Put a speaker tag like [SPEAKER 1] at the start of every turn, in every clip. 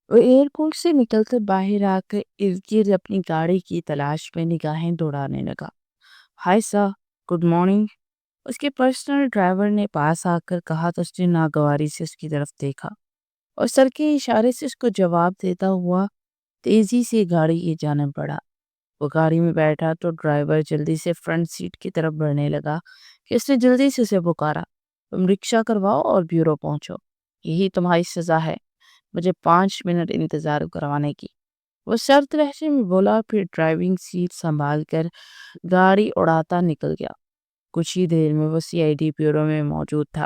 [SPEAKER 1] وہ ایئرپورٹ سے نکل کر باہر آ کر ارد گرد اپنی گاڑی کی تلاش میں نگاہیں دوڑانے لگا۔ ہائے سر، گڈ مارننگ، اس کے پرسنل ڈرائیور نے پاس آ کر کہا تو اس نے ناگواری سے اس کی طرف دیکھا اور سر کے اشارے سے اس کو جواب دیتا ہوا تیزی سے گاڑی کی جانب بڑھا۔ وہ گاڑی میں بیٹھا تو ڈرائیور جلدی سے فرنٹ سیٹ کی طرف بڑھنے لگا کہ اس نے جلدی سے اسے پکارا، تم رکشہ کرواؤ اور بیورو پہنچو، یہی تمہاری سزا ہے مجھے 5 منٹ انتظار کروانے کی۔ وہ سرد لہجے میں بولا، پھر ڈرائیونگ سیٹ سنبھال کر گاڑی اڑاتا نکل گیا۔ کچھ ہی دیر میں وہ سی آئی ڈی بیورو میں موجود تھا۔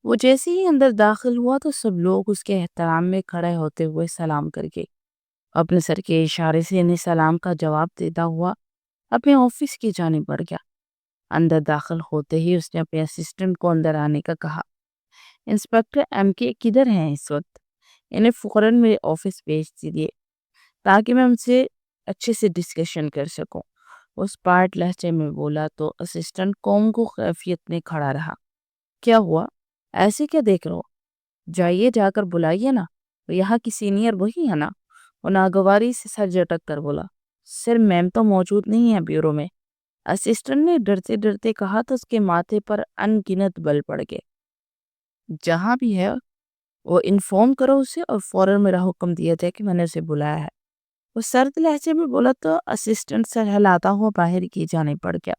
[SPEAKER 1] وہ جیسے ہی اندر داخل ہوا تو سب لوگ اس کے احترام میں کھڑے ہوتے ہوئے سلام کر کے اپنے سر کے اشارے سے انہیں سلام کا جواب دیتا ہوا اپنے آفس کی جانب بڑھ گیا۔ اندر داخل ہوتے ہی اس نے اپنے اسسٹنٹ کو اندر آنے کا کہا، انسپکٹر ایم کے کدھر ہیں اس وقت؟ انہیں فوراً میرے آفس بھیج دیجیے تاکہ میں ان سے اچھے سے ڈسکشن کر سکوں۔ اس پارٹ لہجے میں بولا تو اسسٹنٹ قوم کو خیفیت میں کھڑا رہا۔ کیا ہوا؟ ایسے کیا دیکھ رہے ہو؟ جائیے جا کر بلائیے نا، وہ یہاں کی سینئر وہی ہے نا؟ وہ ناگواری سے سر جھٹک کر بولا، سر میم تو موجود نہیں ہے بیورو میں۔ اسسٹنٹ نے ڈرتے ڈرتے کہا تو اس کے ماتھے پر ان گنت بل پڑ گئے۔ جہاں بھی ہے وہ انفارم کرو اسے اور فوراً میرا حکم دیا جائے کہ میں نے اسے بلایا ہے۔ وہ سرد لہجے میں بولا تو اسسٹنٹ سر ہلاتا ہوا باہر کی جانب پڑ گیا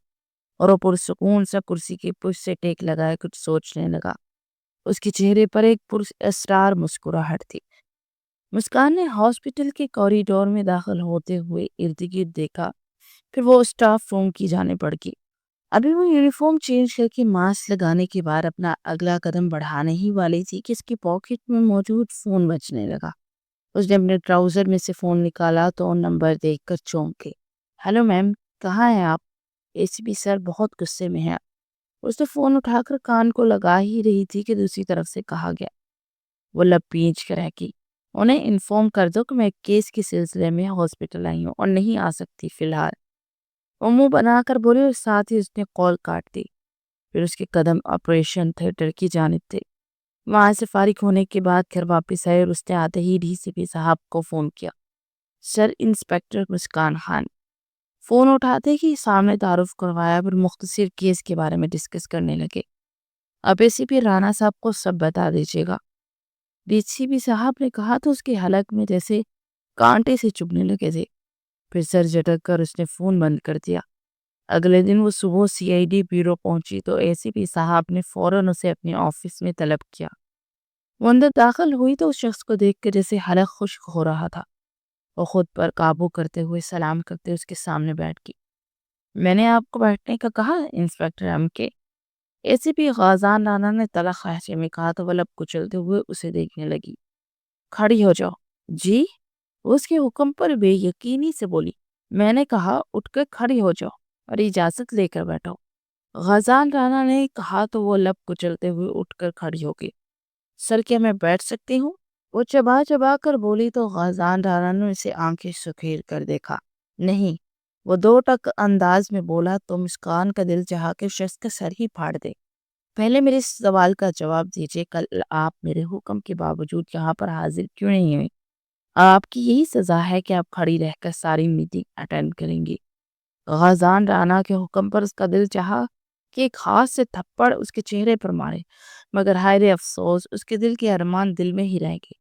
[SPEAKER 1] اور وہ پرسکون سا کرسی کی پشت سے ٹیک لگائے کچھ سوچنے لگا۔ اس کے چہرے پر ایک پراسرار مسکراہٹ تھی۔ مسکان نے ہاسپٹل کے کوریڈور میں داخل ہوتے ہوئے ارد گرد دیکھا، پھر وہ اسٹاف روم کی جانب بڑھ گئی۔ ابھی وہ یونیفارم چینج کر کے ماسک لگانے کے بعد اپنا اگلا قدم بڑھانے ہی والی تھی کہ اس کی پاکٹ میں موجود فون بجنے لگا۔ اس نے اپنے ٹراؤزر میں سے فون نکالا تو نمبر دیکھ کر چونک گئی۔ ہیلو میم، کہاں ہیں آپ؟ اے سی پی سر بہت غصے میں ہے۔ اس نے فون اٹھا کر کان کو لگا ہی رہی تھی کہ دوسری طرف سے کہا گیا۔ وہ لب پینچ کر رہ گئی، انہیں انفارم کر دو کہ میں کیس کے سلسلے میں ہاسپٹل آئی ہوں اور نہیں آ سکتی فی الحال۔ وہ منہ بنا کر بولے اور ساتھ ہی اس نے کال کاٹ دی۔ پھر اس کے قدم آپریشن تھیٹر کی جانب تھے۔ وہاں سے فارغ ہونے کے بعد گھر واپس آئے اور اس نے آتے ہی ڈی سی پی صاحب کو فون کیا، سر انسپکٹر مسکان خان۔ فون اٹھاتے ہی سامنے تعارف کروایا، پھر مختصر کیس کے بارے میں ڈسکس کرنے لگے۔ اب اے سی پی رانا صاحب کو سب بتا دیجیے گا، ڈی سی پی صاحب نے کہا تو اس کے حلق میں جیسے کانٹے سے چبھنے لگے تھے۔ پھر سر جھٹک کر اس نے فون بند کر دیا۔ اگلے دن وہ صبح سی آئی ڈی بیورو پہنچی تو اے سی پی صاحب نے فوراً اسے اپنے آفس میں طلب کیا۔ وہ اندر داخل ہوئی تو اس شخص کو دیکھ کے جیسے حلق خشک ہو رہا تھا۔ وہ خود پر قابو کرتے ہوئے سلام کرتے اس کے سامنے بیٹھ گئی۔ میں نے آپ کو بیٹھنے کا کہا انسپکٹر ایم کے، اے سی پی غازان رانا نے تلخ لہجے میں کہا تو وہ لب کچلتے ہوئے اسے دیکھنے لگی۔ کھڑی ہو جاؤ۔ جی؟ وہ اس کے حکم پر بے یقینی سے بولی۔ میں نے کہا اٹھ کر کھڑی ہو جاؤ اور اجازت لے کر بیٹھو۔ غازان رانا نے کہا تو وہ لب کچلتے ہوئے اٹھ کر کھڑی ہو گئی۔ سر کیا میں بیٹھ سکتی ہوں؟ وہ چبا چبا کر بولی تو غازان رانا نے اسے آنکھیں سکھیر کر دیکھا۔ نہیں۔ وہ دو ٹک انداز میں بولا تو مسکان کا دل چاہا کہ شخص کا سر ہی پھاڑ دے۔ پہلے میرے سوال کا جواب دیجیے، کل آپ میرے حکم کے باوجود یہاں پر حاضر کیوں نہیں ہوئے؟ آپ کی یہی سزا ہے کہ آپ کھڑی رہ کر ساری میٹنگ اٹینڈ کریں گی۔ غازان رانا کے حکم پر اس کا دل چاہا کہ ایک ہاتھ سے تھپڑ اس کے چہرے پر مارے، مگر ہائے افسوس اس کے دل کے ارمان دل میں ہی رہ گئے۔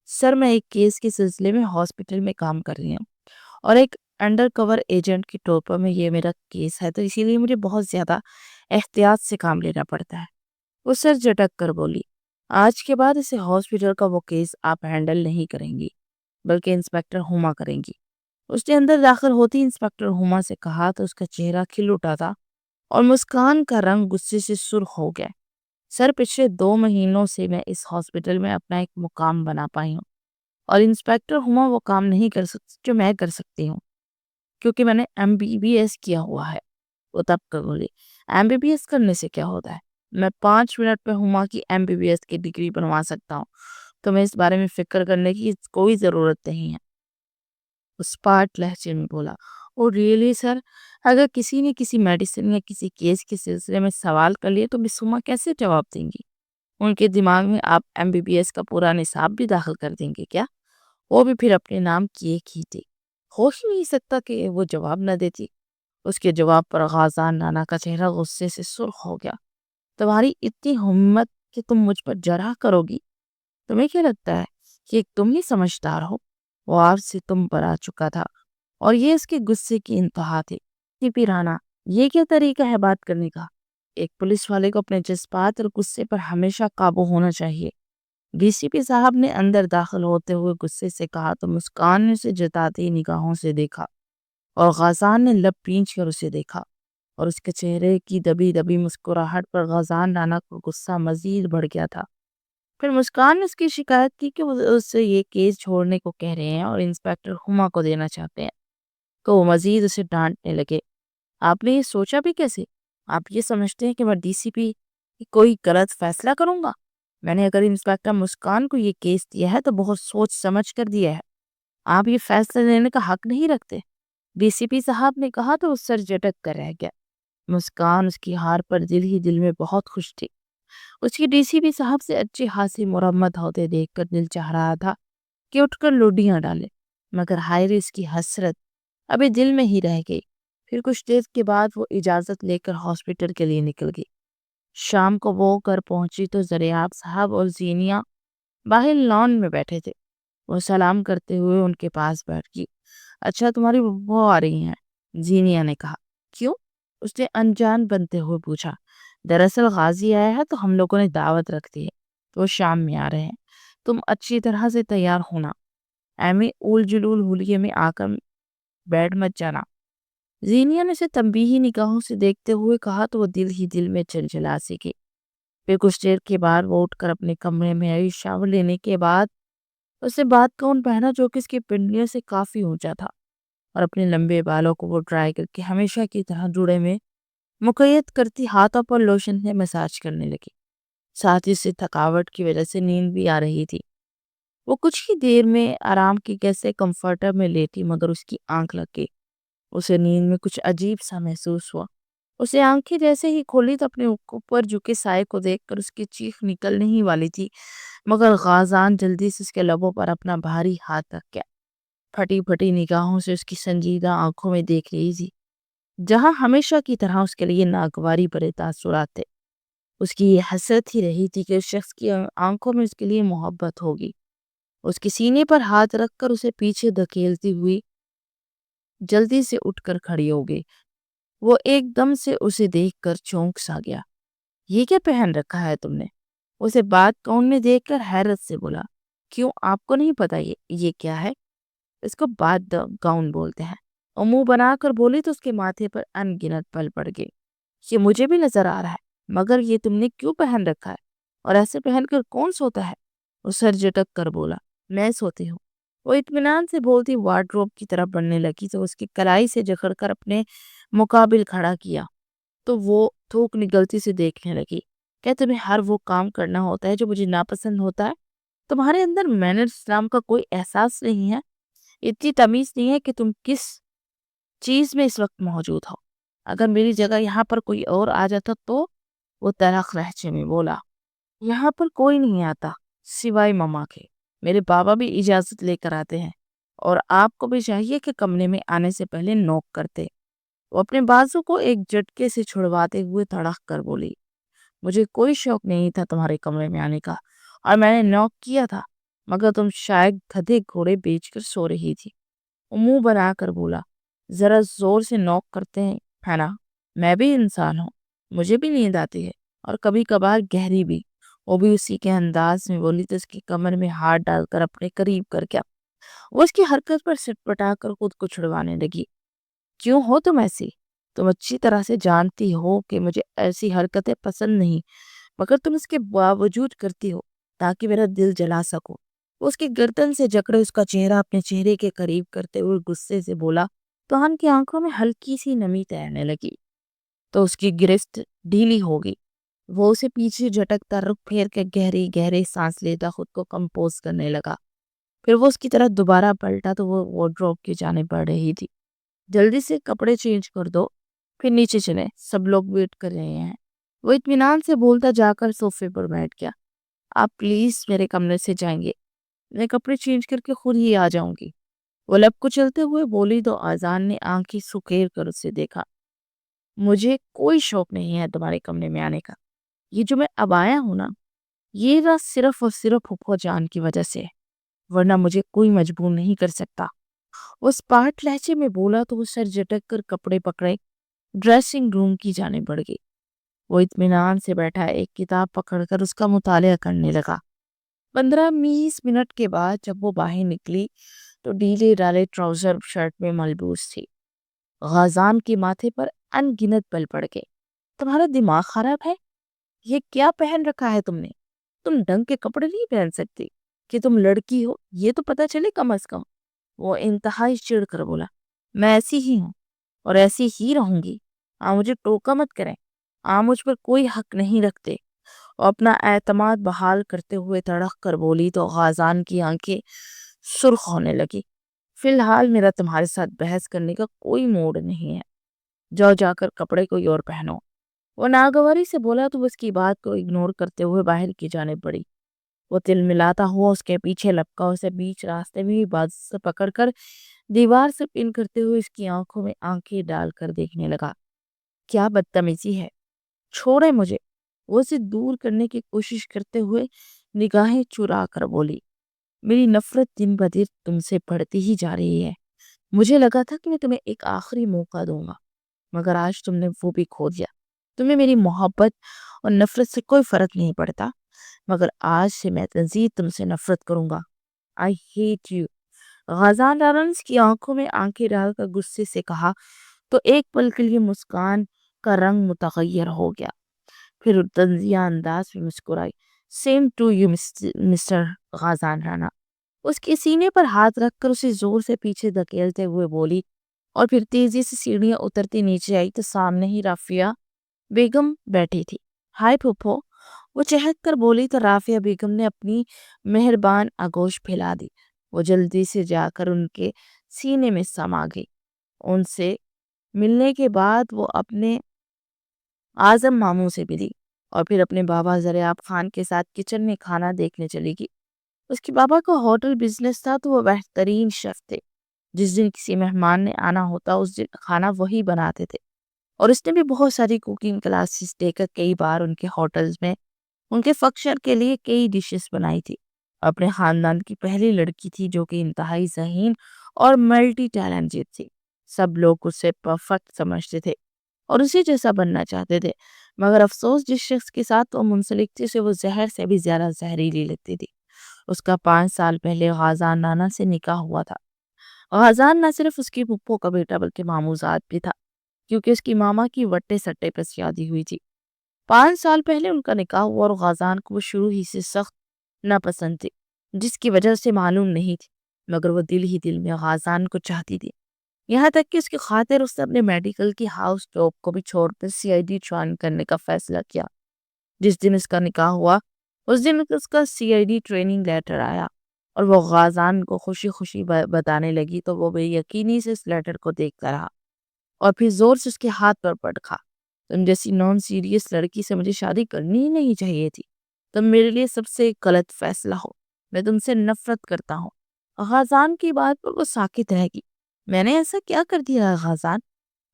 [SPEAKER 1] سر میں ایک کیس کے سلسلے میں ہاسپٹل میں کام کر رہی ہوں اور ایک انڈر کور ایجنٹ کے طور پر میں یہ میرا کیس ہے تو اسی لیے مجھے بہت زیادہ احتیاط سے کام لینا پڑتا ہے۔ وہ سر جھٹک کر بولی، آج کے بعد اسے ہاسپٹل کا وہ کیس آپ ہینڈل نہیں کریں گی بلکہ انسپکٹر ہما کریں گی۔ اس نے اندر داخل ہوتی انسپکٹر ہما سے کہا تو اس کا چہرہ کھل اٹھا تھا اور مسکان کا رنگ غصے سے سرخ ہو گیا۔ سر پچھلے 2 مہینوں سے میں اس ہاسپٹل میں اپنا ایک مقام بنا پائی ہوں اور انسپکٹر ہما وہ کام نہیں کر سکتی جو میں کر سکتی ہوں کیونکہ میں نے ایم بی بی ایس کیا ہوا ہے۔ وہ تب کر بولی، ایم بی بی ایس کرنے سے کیا ہوتا ہے؟ میں 5 منٹ میں ہما کی ایم بی بی ایس کی ڈگری بنوا سکتا ہوں، تو میں اس بارے میں فکر کرنے کی کوئی ضرورت نہیں ہے۔ اس پارٹ لہجے میں بولا، او ریئلی سر، اگر کسی نے کسی میڈیسن یا کسی کیس کے سلسلے میں سوال کر لیے تو مس ہما کیسے جواب دیں گی؟ ان کے دماغ میں آپ ایم بی بی ایس کا پورا نصاب بھی داخل کر دیں گے کیا؟ وہ بھی پھر اپنے نام کی ایک ہی تھی۔ ہو ہی نہیں سکتا کہ وہ جواب نہ دیتی۔ اس کے جواب پر غازان نانا کا چہرہ غصے سے سرخ ہو گیا۔ تمہاری اتنی ہمت کہ تم مجھ پر جرح کرو گی؟ تمہیں کیا لگتا ہے کہ تم ہی سمجھدار ہو؟ وہ آپ سے تم پر آ چکا تھا اور یہ اس کے غصے کی انتہا تھی۔ رانا، یہ کیا طریقہ ہے بات کرنے کا؟ ایک پولیس والے کو اپنے جذبات اور غصے پر ہمیشہ قابو ہونا چاہیے۔ ڈی سی پی صاحب نے اندر داخل ہوتے ہوئے غصے سے کہا تو مسکان نے اسے جتاتی نگاہوں سے دیکھا اور غازان نے لب پینچ کر اسے دیکھا اور اس کے چہرے کی دبی دبی مسکراہٹ پر غازان نانا کو غصہ مزید بڑھ گیا تھا۔ پھر مسکان نے اس کی شکایت کی کہ وہ اس سے یہ کیس چھوڑنے کو کہہ رہے ہیں اور انسپیکٹر ہما کو دینا چاہتے ہیں، تو وہ مزید اسے ڈانٹنے لگے۔ آپ نے یہ سوچا بھی کیسے؟ آپ یہ سمجھتے ہیں کہ میں ڈی سی پی کوئی غلط فیصلہ کروں گا؟ میں نے اگر انسپیکٹر مسکان کو یہ کیس دیا ہے تو بہت سوچ سمجھ کر دیا ہے۔ آپ یہ فیصلہ لینے کا حق نہیں رکھتے، ڈی سی پی صاحب نے کہا تو وہ سر جھٹک کر رہ گیا۔ مسکان اس کی ہار پر دل ہی دل میں بہت خوش تھی۔ اس کی ڈی سی پی صاحب سے اچھی خاصی مرمت ہوتے دیکھ کر دل چاہ رہا تھا کہ اٹھ کر لوڈیاں ڈالے، مگر ہائر اس کی حسرت ابھی دل میں ہی رہ گئی۔ پھر کچھ دیر کے بعد وہ اجازت لے کر ہاسپٹل کے لیے نکل گئی۔ شام کو وہ گھر پہنچی تو زریاب صاحب اور زینیا باہر لان میں بیٹھے تھے۔ وہ سلام کرتے ہوئے ان کے پاس بیٹھ گئی۔ اچھا، تمہاری وہ آ رہی ہیں؟ زینیا نے کہا۔ کیوں؟ اس نے انجان بنتے ہوئے پوچھا۔ دراصل غازی آیا ہے تو ہم لوگوں نے دعوت رکھ دی ہے، تو وہ شام میں آ رہے ہیں۔ تم اچھی طرح سے تیار ہونا، ایمی اول جلول ہولیے میں آ کر بیٹھ مت جانا۔ زینیا نے اسے تنبیہی نگاہوں سے دیکھتے ہوئے کہا تو وہ دل ہی دل میں چلچلا سی گئی۔ پھر کچھ دیر کے بعد وہ اٹھ کر اپنے کمرے میں آئی۔ شاور لینے کے بعد اسے بات گاؤن پہنا جو کہ اس کی پنڈلیوں سے کافی اونچا تھا اور اپنے لمبے بالوں کو وہ ڈرائی کر کے ہمیشہ کی طرح جوڑے میں مقید کرتی ہاتھوں پر لوشن سے مساج کرنے لگی۔ ساتھ ہی سے تھکاوٹ کی وجہ سے نیند بھی آ رہی تھی۔ وہ کچھ ہی دیر میں آرام کی کیسے کمفرٹر میں لیٹی مگر اس کی آنکھ لگ گئی۔ اسے نیند میں کچھ عجیب سا محسوس ہوا۔ اسے آنکھیں جیسے ہی کھولی تو اپنے اوپر جھکے سائے کو دیکھ کر اس کی چیخ نکلنے ہی والی تھی، مگر غازان جلدی سے اس کے لبوں پر اپنا بھاری ہاتھ رکھ گیا۔ پھٹی پھٹی نگاہوں سے اس کی سنجیدہ آنکھوں میں دیکھ رہی تھی، جہاں ہمیشہ کی طرح اس کے لیے ناگواری بڑے تاثرات تھے۔ اس کی یہ حسرت ہی رہی تھی کہ اس شخص کی آنکھوں میں اس کے لیے محبت ہوگی۔ اس کے سینے پر ہاتھ رکھ کر اسے پیچھے دھکیلتی ہوئی جلدی سے اٹھ کر کھڑی ہو گئی۔ وہ ایک دم سے اسے دیکھ کر چونک سا گیا۔ یہ کیا پہن رکھا ہے تم نے؟ اسے بات گاؤن میں دیکھ کر حیرت سے بولا۔ کیوں، آپ کو نہیں پتا یہ کیا ہے؟ اس کو بات گاؤن بولتے ہیں۔ اور منہ بنا کر بولی تو اس کے ماتھے پر ان گنت پل پڑ گئے۔ یہ مجھے بھی نظر آ رہا ہے، مگر یہ تم نے کیوں پہن رکھا ہے اور ایسے پہن کر کون سوتا ہے؟ وہ سر جھٹک کر بولا۔ میں سوتی ہوں۔ وہ اطمینان سے بولتی وارڈروب کی طرف بڑھنے لگی تو اس کی کلائی سے جکڑ کر اپنے مقابل کھڑا کیا تو وہ تھوک نگلتی سے دیکھنے لگی۔ کیا تمہیں ہر وہ کام کرنا ہوتا ہے جو مجھے ناپسند ہوتا ہے؟ تمہارے اندر مینرز اسلام کا کوئی احساس نہیں ہے؟ اتنی تمیز نہیں ہے کہ تم کس چیز میں اس وقت موجود ہو؟ اگر میری جگہ یہاں پر کوئی اور آ جاتا تو؟ وہ تلخ لہجے میں بولا۔ یہاں پر کوئی نہیں آتا سوائے مما کے۔ میرے بابا بھی اجازت لے کر آتے ہیں اور آپ کو بھی چاہیے کہ کمرے میں آنے سے پہلے نوک کرتے۔ وہ اپنے بازو کو ایک جھٹکے سے چھڑواتے ہوئے تڑک کر بولی۔ مجھے کوئی شوق نہیں تھا تمہارے کمرے میں آنے کا اور میں نے نوک کیا تھا، مگر تم شاید گدھے گھوڑے بیچ کر سو رہی تھی۔ وہ منہ بنا کر بولا۔ ذرا زور سے نوک کرتے ہیں نا، میں بھی انسان ہوں، مجھے بھی نیند آتی ہے اور کبھی کبھار گہری بھی۔ وہ بھی اسی کے انداز میں بولی تو اس کی کمر میں ہاتھ ڈال کر اپنے قریب کر کے وہ اس کی حرکت پر سٹ پٹا کر خود کو چھڑوانے لگی۔ کیوں ہو تم ایسی؟ تم اچھی طرح سے جانتی ہو کہ مجھے ایسی حرکتیں پسند نہیں، مگر تم اس کے باوجود کرتی ہو تاکہ میرا دل جلا سکو۔ وہ اس کی گردن سے جکڑے اس کا چہرہ اپنے چہرے کے قریب کرتے ہوئے غصے سے بولا تو ان کی آنکھوں میں ہلکی سی نمی تیرنے لگی تو اس کی گرفت ڈھیلی ہو گئی۔ وہ اسے پیچھے جھٹکتا رخ پھیر کے گہری گہری سانس لیتا خود کو کمپوز کرنے لگا۔ پھر وہ اس کی طرف دوبارہ پلٹا تو وہ وارڈروب کی جانب بڑھ رہی تھی۔ جلدی سے کپڑے چینج کر دو، پھر نیچے چلیں، سب لوگ ویٹ کر رہے ہیں۔ وہ اطمینان سے بولتا جا کر صوفے پر بیٹھ گیا۔ آپ پلیز میرے کمرے سے جائیں گے؟ میں کپڑے چینج کر کے خود ہی آ جاؤں گی۔ وہ لب کچلتے ہوئے بولی تو آزان نے آنکھیں سکیر کر اسے دیکھا۔ مجھے کوئی شوق نہیں ہے تمہارے کمرے میں آنے کا۔ یہ جو میں اب آیا ہوں نا، یہ نہ صرف اور صرف پھپھو جان کی وجہ سے ہے، ورنہ مجھے کوئی مجبور نہیں کر سکتا۔ وہ اسپاٹ لہجے میں بولا تو وہ سر جھٹک کر کپڑے پکڑے ڈریسنگ روم کی جانب بڑھ گئی۔ وہ اطمینان سے بیٹھا ایک کتاب پکڑ کر اس کا مطالعہ کرنے لگا۔ 15-20 منٹ کے بعد جب وہ باہر نکلی تو ڈھیلے ڈالے ٹراؤزر شرٹ میں ملبوس تھی۔ غازان کے ماتھے پر ان گنت بل پڑ گئے۔ تمہارا دماغ خراب ہے؟ یہ کیا پہن رکھا ہے تم نے؟ تم ڈھنگ کے کپڑے نہیں پہن سکتی کہ تم لڑکی ہو، یہ تو پتہ چلے کم از کم۔ وہ انتہائی چڑ کر بولا، میں ایسی ہی ہوں اور ایسی ہی رہوں گی۔ آپ مجھے ٹوکا مت کریں، آپ مجھ پر کوئی حق نہیں رکھتے۔ اور اپنا اعتماد بحال کرتے ہوئے تڑک کر بولی تو غازان کی آنکھیں سرخ ہونے لگی۔ فی الحال میرا تمہارے ساتھ بحث کرنے کا کوئی موڈ نہیں ہے، جاؤ جا کر کپڑے کوئی اور پہنو۔ وہ ناگواری سے بولا تو اس کی بات کو اگنور کرتے ہوئے باہر کی جانب بڑھی۔ وہ تل ملاتا ہوا اس کے پیچھے لپکا، اسے بیچ راستے میں بھی بازو سے پکڑ کر دیوار سے پن کرتے ہوئے اس کی آنکھوں میں آنکھیں ڈال کر دیکھنے لگا۔ کیا بدتمیزی ہے، چھوڑے مجھے۔ وہ اسے دور کرنے کی کوشش کرتے ہوئے نگاہیں چرا کر بولی، میری نفرت دن بدن تم سے بڑھتی ہی جا رہی ہے۔ مجھے لگا تھا کہ میں تمہیں ایک آخری موقع دوں گا، مگر آج تم نے وہ بھی کھو دیا۔ تمہیں میری محبت اور نفرت سے کوئی فرق نہیں پڑتا، مگر آج سے میں تنزید تم سے نفرت کروں گا۔ I hate you۔ غازان لارنس کی آنکھوں میں آنکھیں ڈال کر غصے سے کہا تو ایک پل کے لیے مسکان کا رنگ متغیر ہو گیا، پھر تنزیہ انداز میں مسکرائی۔ Same to you mister Ghazan Rana. اس کے سینے پر ہاتھ رکھ کر اسے زور سے پیچھے دھکیلتے ہوئے بولی، اور پھر تیزی سے سیڑھیاں اترتی نیچے آئی تو سامنے ہی رافیہ بیگم بیٹھی تھی۔ ہائے پھپھو، وہ چہک کر بولی تو رافیہ بیگم نے اپنی مہربان آغوش پھیلا دی۔ وہ جلدی سے جا کر ان کے سینے میں سما گئی۔ ان سے ملنے کے بعد وہ اپنے اعظم ماموں سے ملی اور پھر اپنے بابا زریاب خان کے ساتھ کچن میں کھانا دیکھنے چلی گئی۔ اس کے بابا کا ہوٹل بزنس تھا تو وہ بہترین شیف تھے۔ جس دن کسی مہمان نے آنا ہوتا اس دن کھانا وہی بناتے تھے، اور اس نے بھی بہت ساری کوکنگ کلاسز دے کر کئی بار ان کے ہوٹلز میں ان کے فنکشن کے لیے کئی ڈشز بنائی تھی۔ اپنے خاندان کی پہلی لڑکی تھی جو کہ انتہائی ذہین اور ملٹی ٹیلنٹڈ تھی۔ سب لوگ اسے پرفیکٹ سمجھتے تھے اور اسی جیسا بننا چاہتے تھے، مگر افسوس جس شخص کے ساتھ وہ منسلک تھی اسے وہ زہر سے بھی زیادہ زہریلی لگتی تھی۔ اس کا 5 سال پہلے غازان نانا سے نکاح ہوا تھا۔ غازان نہ صرف اس کی پھپھو کا بیٹا بلکہ ماموزاد بھی تھا، کیونکہ اس کی ماما کی وٹے سٹے پر شادی ہوئی تھی۔ 5 سال پہلے ان کا نکاح ہوا اور غازان کو وہ شروع ہی سے سخت ناپسند تھی، جس کی وجہ سے معلوم نہیں تھی، مگر وہ دل ہی دل میں غازان کو چاہتی تھی۔ یہاں تک کہ اس کی خاطر اس نے اپنے میڈیکل کی ہاؤس جاب کو بھی چھوڑ کر CID جوائن کرنے کا فیصلہ کیا۔ جس دن اس کا نکاح ہوا اس دن اس کا CID ٹریننگ لیٹر آیا اور وہ غازان کو خوشی خوشی بتانے لگی تو وہ بے یقینی سے اس لیٹر کو دیکھتا رہا اور پھر زور سے اس کے ہاتھ پر پٹکا۔ تم جیسی نان سیریس لڑکی سے مجھے شادی کرنی ہی نہیں چاہیے تھی۔ تم میرے لیے سب سے غلط فیصلہ ہو، میں تم سے نفرت کرتا ہوں۔ غازان کی بات پر وہ ساکت رہ گئی۔ میں نے ایسا کیا کر دیا غازان؟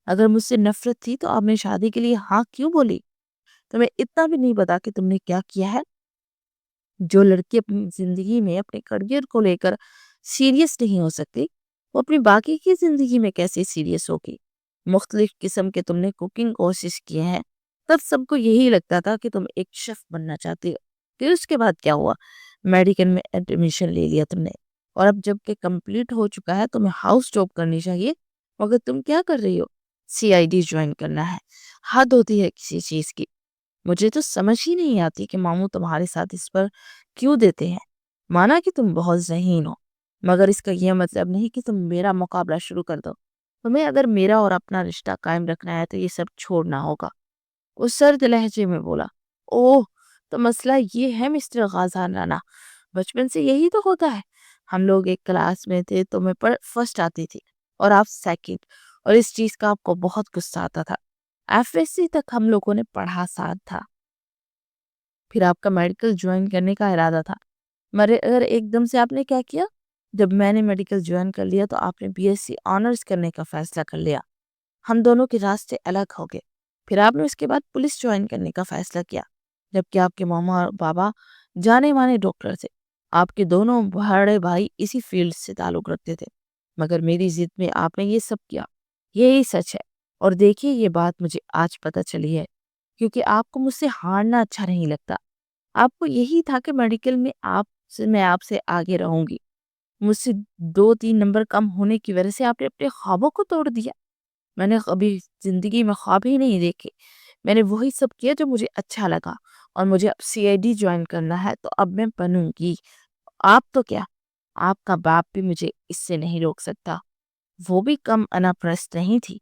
[SPEAKER 1] اگر مجھ سے نفرت تھی تو آپ نے شادی کے لیے ہاں کیوں بولی؟ تمہیں اتنا بھی نہیں پتا کہ تم نے کیا کیا ہے؟ جو لڑکی اپنی زندگی میں اپنے کریئر کو لے کر سیریس نہیں ہو سکتی، وہ اپنی باقی کی زندگی میں کیسے سیریس ہوگی؟ مختلف قسم کے تم نے کوکنگ کورسز کیے ہیں، تب سب کو یہی لگتا تھا کہ تم ایک شیف بننا چاہتی ہو۔ پھر اس کے بعد کیا ہوا؟ میڈیکل میں ایڈمیشن لے لیا تم نے، اور اب جب کہ کمپلیٹ ہو چکا ہے تمہیں ہاؤس جاب کرنی چاہیے، مگر تم کیا کر رہی ہو؟ CID جوائن کرنا ہے۔ حد ہوتی ہے کسی چیز کی۔ مجھے تو سمجھ ہی نہیں آتی کہ ماموں تمہارے ساتھ اس پر کیوں دیتے ہیں۔ مانا کہ تم بہت ذہین ہو، مگر اس کا یہ مطلب نہیں کہ تم میرا مقابلہ شروع کر دو۔ تمہیں اگر میرا اور اپنا رشتہ قائم رکھنا ہے تو یہ سب چھوڑنا ہوگا۔ وہ سرد لہجے میں بولا، اوہ تو مسئلہ یہ ہے مسٹر غازان رانا، بچپن سے یہی تو ہوتا ہے۔ ہم لوگ ایک کلاس میں تھے تو میں فرسٹ آتی تھی اور آپ سیکنڈ، اور اس چیز کا آپ کو بہت غصہ آتا تھا۔ FSC تک ہم لوگوں نے پڑھا ساتھ تھا، پھر آپ کا میڈیکل جوائن کرنے کا ارادہ تھا، مگر ایک دم سے آپ نے کیا کیا؟ جب میں نے میڈیکل جوائن کر لیا تو آپ نے بی ایس سی آنرز کرنے کا فیصلہ کر لیا، ہم دونوں کے راستے الگ ہو گئے۔ پھر آپ نے اس کے بعد پولیس جوائن کرنے کا فیصلہ کیا، جبکہ آپ کے ماما اور بابا جانے مانے ڈاکٹر تھے۔ آپ کے دونوں بڑے بھائی اسی فیلڈ سے تعلق رکھتے تھے، مگر میری ضد میں آپ نے یہ سب کیا۔ یہی سچ ہے، اور دیکھیے یہ بات مجھے آج پتہ چلی ہے، کیونکہ آپ کو مجھ سے ہارنا اچھا نہیں لگتا۔ آپ کو یہی تھا کہ میڈیکل میں میں آپ سے آگے رہوں گی۔ مجھ سے 2-3 نمبر کم ہونے کی وجہ سے آپ نے اپنے خوابوں کو توڑ دیا۔ میں نے کبھی زندگی میں خواب ہی نہیں دیکھے، میں نے وہی سب کیا جو مجھے اچھا لگا، اور مجھے اب سی آئی ڈی جوائن کرنا ہے تو اب میں بنوں گی۔ آپ تو کیا، آپ کا باپ بھی مجھے اس سے نہیں روک سکتا۔ وہ بھی کم انا پرست نہیں تھی،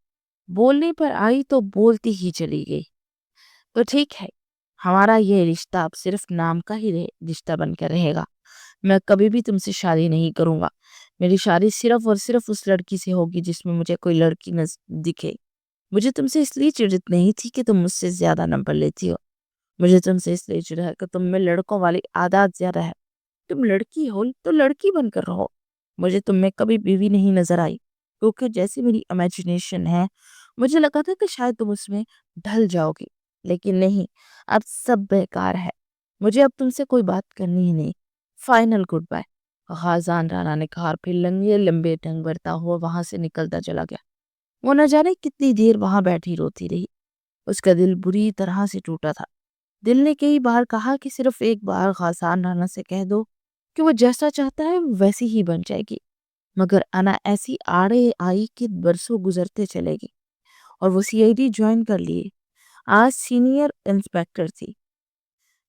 [SPEAKER 1] بولنے پر آئی تو بولتی ہی چلی گئی۔ تو ٹھیک ہے، ہمارا یہ رشتہ اب صرف نام کا ہی رشتہ بن کر رہے گا۔ میں کبھی بھی تم سے شادی نہیں کروں گا۔ میری شادی صرف اور صرف اس لڑکی سے ہوگی جس میں مجھے کوئی لڑکی دکھے۔ مجھے تم سے اس لیے چڑت نہیں تھی کہ تم مجھ سے زیادہ نمبر لیتی ہو، مجھے تم سے اس لیے چڑ ہے کہ تم میں لڑکوں والی عادات زیادہ ہے۔ تم لڑکی ہو تو لڑکی بن کر رہو۔ مجھے تم میں کبھی بیوی نہیں نظر آئی، کیونکہ جیسی میری امیجنیشن ہے مجھے لگا تھا کہ شاید تم اس میں ڈھل جاؤ گی، لیکن نہیں، اب سب بیکار ہے۔ مجھے اب تم سے کوئی بات کرنی ہی نہیں۔ فائنل گڈ بائے، خازان رانا نے کہا، اور پھر لمبے لمبے ڈنگ بھرتا ہوا وہاں سے نکلتا چلا گیا۔ وہ نہ جانے کتنی دیر وہاں بیٹھی روتی رہی۔ اس کا دل بری طرح سے ٹوٹا تھا۔ دل نے کئی بار کہا کہ صرف ایک بار خازان رانا سے کہہ دو کہ وہ جیسا چاہتا ہے ویسی ہی بن جائے گی، مگر انا ایسی آڑے آئی کہ برسوں گزرتے چلے گی، اور وہ سی آئی ڈی جوائن کر لیے۔ آج سینئر انسپیکٹر تھی۔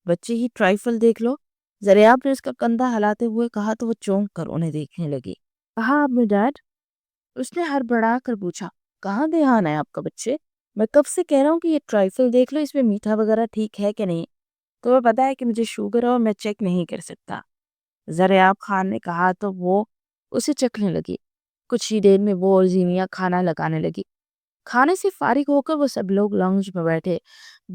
[SPEAKER 1] بچے ہی ٹرائفل دیکھ لو، زریاب نے اس کا کندھا ہلاتے ہوئے کہا تو وہ چونک کر انہیں دیکھنے لگی۔ کہا آپ نے ڈیڈ؟ اس نے ہڑبڑا کر پوچھا۔ کہاں دھیان ہے آپ کا بچے؟ میں کب سے کہہ رہا ہوں کہ یہ ٹرائفل دیکھ لو، اس میں میٹھا وغیرہ ٹھیک ہے کہ نہیں؟ تو وہ پتا ہے کہ مجھے شوگر ہے اور میں چیک نہیں کر سکتا۔ زریاب خان نے کہا تو وہ اسے چکھنے لگی۔ کچھ ہی دیر میں وہ اور زینیا کھانا لگانے لگی۔ کھانے سے فارغ ہو کر وہ سب لوگ لاؤنج میں بیٹھے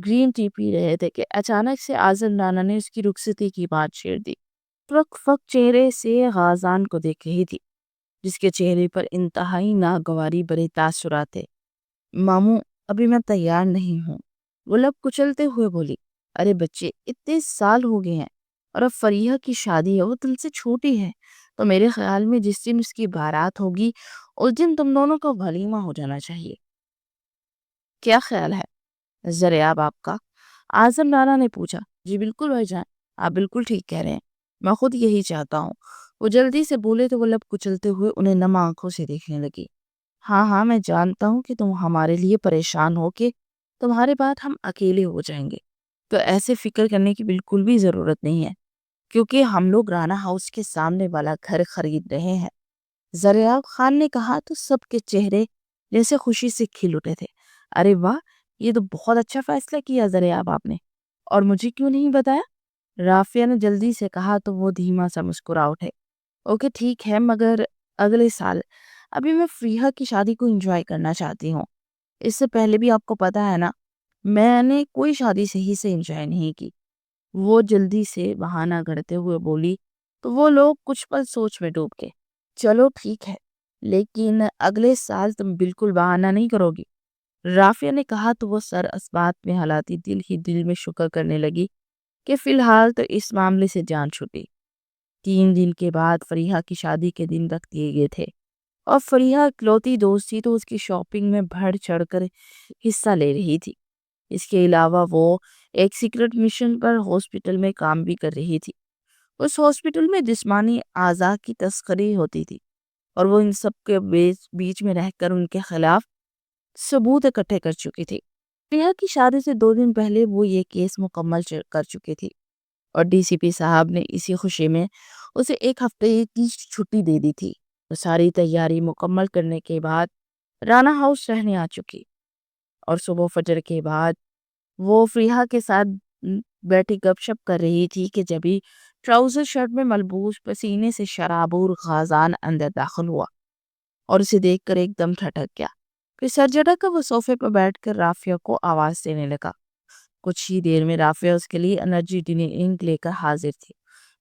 [SPEAKER 1] گرین ٹی پی رہے تھے کہ اچانک سے اعظم رانا نے اس کی رخصتی کی بات چھیڑ دی۔ فک فک چہرے سے غازان کو دیکھ رہی تھی، جس کے چہرے پر انتہائی ناگواری بڑے تاثرات تھے۔ ماموں، ابھی میں تیار نہیں ہوں، وہ لب کچلتے ہوئے بولی۔ ارے بچے، اتنے سال ہو گئے ہیں، اور اب فریحہ کی شادی ہے، وہ تم سے چھوٹی ہے، تو میرے خیال میں جس دن اس کی بارات ہوگی اس دن تم دونوں کا ولیمہ ہو جانا چاہیے۔ کیا خیال ہے زریاب آپ کا؟ اعظم رانا نے پوچھا۔ جی بالکل بھائی جان، آپ بالکل ٹھیک کہہ رہے ہیں، میں خود یہی چاہتا ہوں۔ وہ جلدی سے بولے تو وہ لب کچلتے ہوئے انہیں نم آنکھوں سے دیکھنے لگی۔ ہاں ہاں، میں جانتا ہوں کہ تم ہمارے لیے پریشان ہو کہ تمہارے بعد ہم اکیلے ہو جائیں گے، تو ایسے فکر کرنے کی بالکل بھی ضرورت نہیں ہے، کیونکہ ہم لوگ رانا ہاؤس کے سامنے والا گھر خرید رہے ہیں۔ زریاب خان نے کہا تو سب کے چہرے جیسے خوشی سے کھل اٹھے تھے۔ ارے واہ، یہ تو بہت اچھا فیصلہ کیا زریاب آپ نے، اور مجھے کیوں نہیں بتایا؟ رافیہ نے جلدی سے کہا تو وہ دھیما سا مسکرا اٹھے۔ اوکے ٹھیک ہے، مگر اگلے سال، ابھی میں فریحہ کی شادی کو انجوائے کرنا چاہتی ہوں۔ اس سے پہلے بھی آپ کو پتا ہے نا، میں نے کوئی شادی صحیح سے انجوائے نہیں کی۔ وہ جلدی سے بہانہ گھڑتے ہوئے بولی تو وہ لوگ کچھ پل سوچ میں ڈوب گئے۔ چلو ٹھیک ہے، لیکن اگلے سال تم بالکل بہانہ نہیں کرو گی، رافیہ نے کہا تو وہ سر اس بات میں ہلاتی دل ہی دل میں شکر کرنے لگی کہ فی الحال تو اس معاملے سے جان چھوٹی۔ 3 دن کے بعد فریحہ کی شادی کے دن رکھ دیے گئے تھے، اور فریحہ اکلوتی دوست تھی تو اس کی شاپنگ میں بڑھ چڑھ کر حصہ لے رہی تھی۔ اس کے علاوہ وہ ایک سیکرٹ مشن پر ہاسپٹل میں کام بھی کر رہی تھی۔ اس ہاسپٹل میں جسمانی اعضاء کی تسکری ہوتی تھی، اور وہ ان سب کے بیچ میں رہ کر ان کے خلاف ثبوت اکٹھے کر چکی تھی۔ فریحہ کی شادی سے 2 دن پہلے وہ یہ کیس مکمل کر چکی تھی، اور ڈی سی پی صاحب نے اسی خوشی میں اسے 1 ہفتے کی چھٹی دے دی تھی۔ ساری تیاری مکمل کرنے کے بعد رانا ہاؤس رہنے آ چکی، اور صبح فجر کے بعد وہ فریحہ کے ساتھ بیٹھی گپ شپ کر رہی تھی کہ جبھی ٹراؤزر شرٹ میں ملبوس پسینے سے شرابور غازان اندر داخل ہوا، اور اسے دیکھ کر ایک دم ٹھٹک گیا۔ پھر سر جھٹک کر وہ صوفے پر بیٹھ کر رافیہ کو آواز دینے لگا۔ کچھ ہی دیر میں رافیہ اس کے لیے انرجی ڈرنک لے کر حاضر تھی۔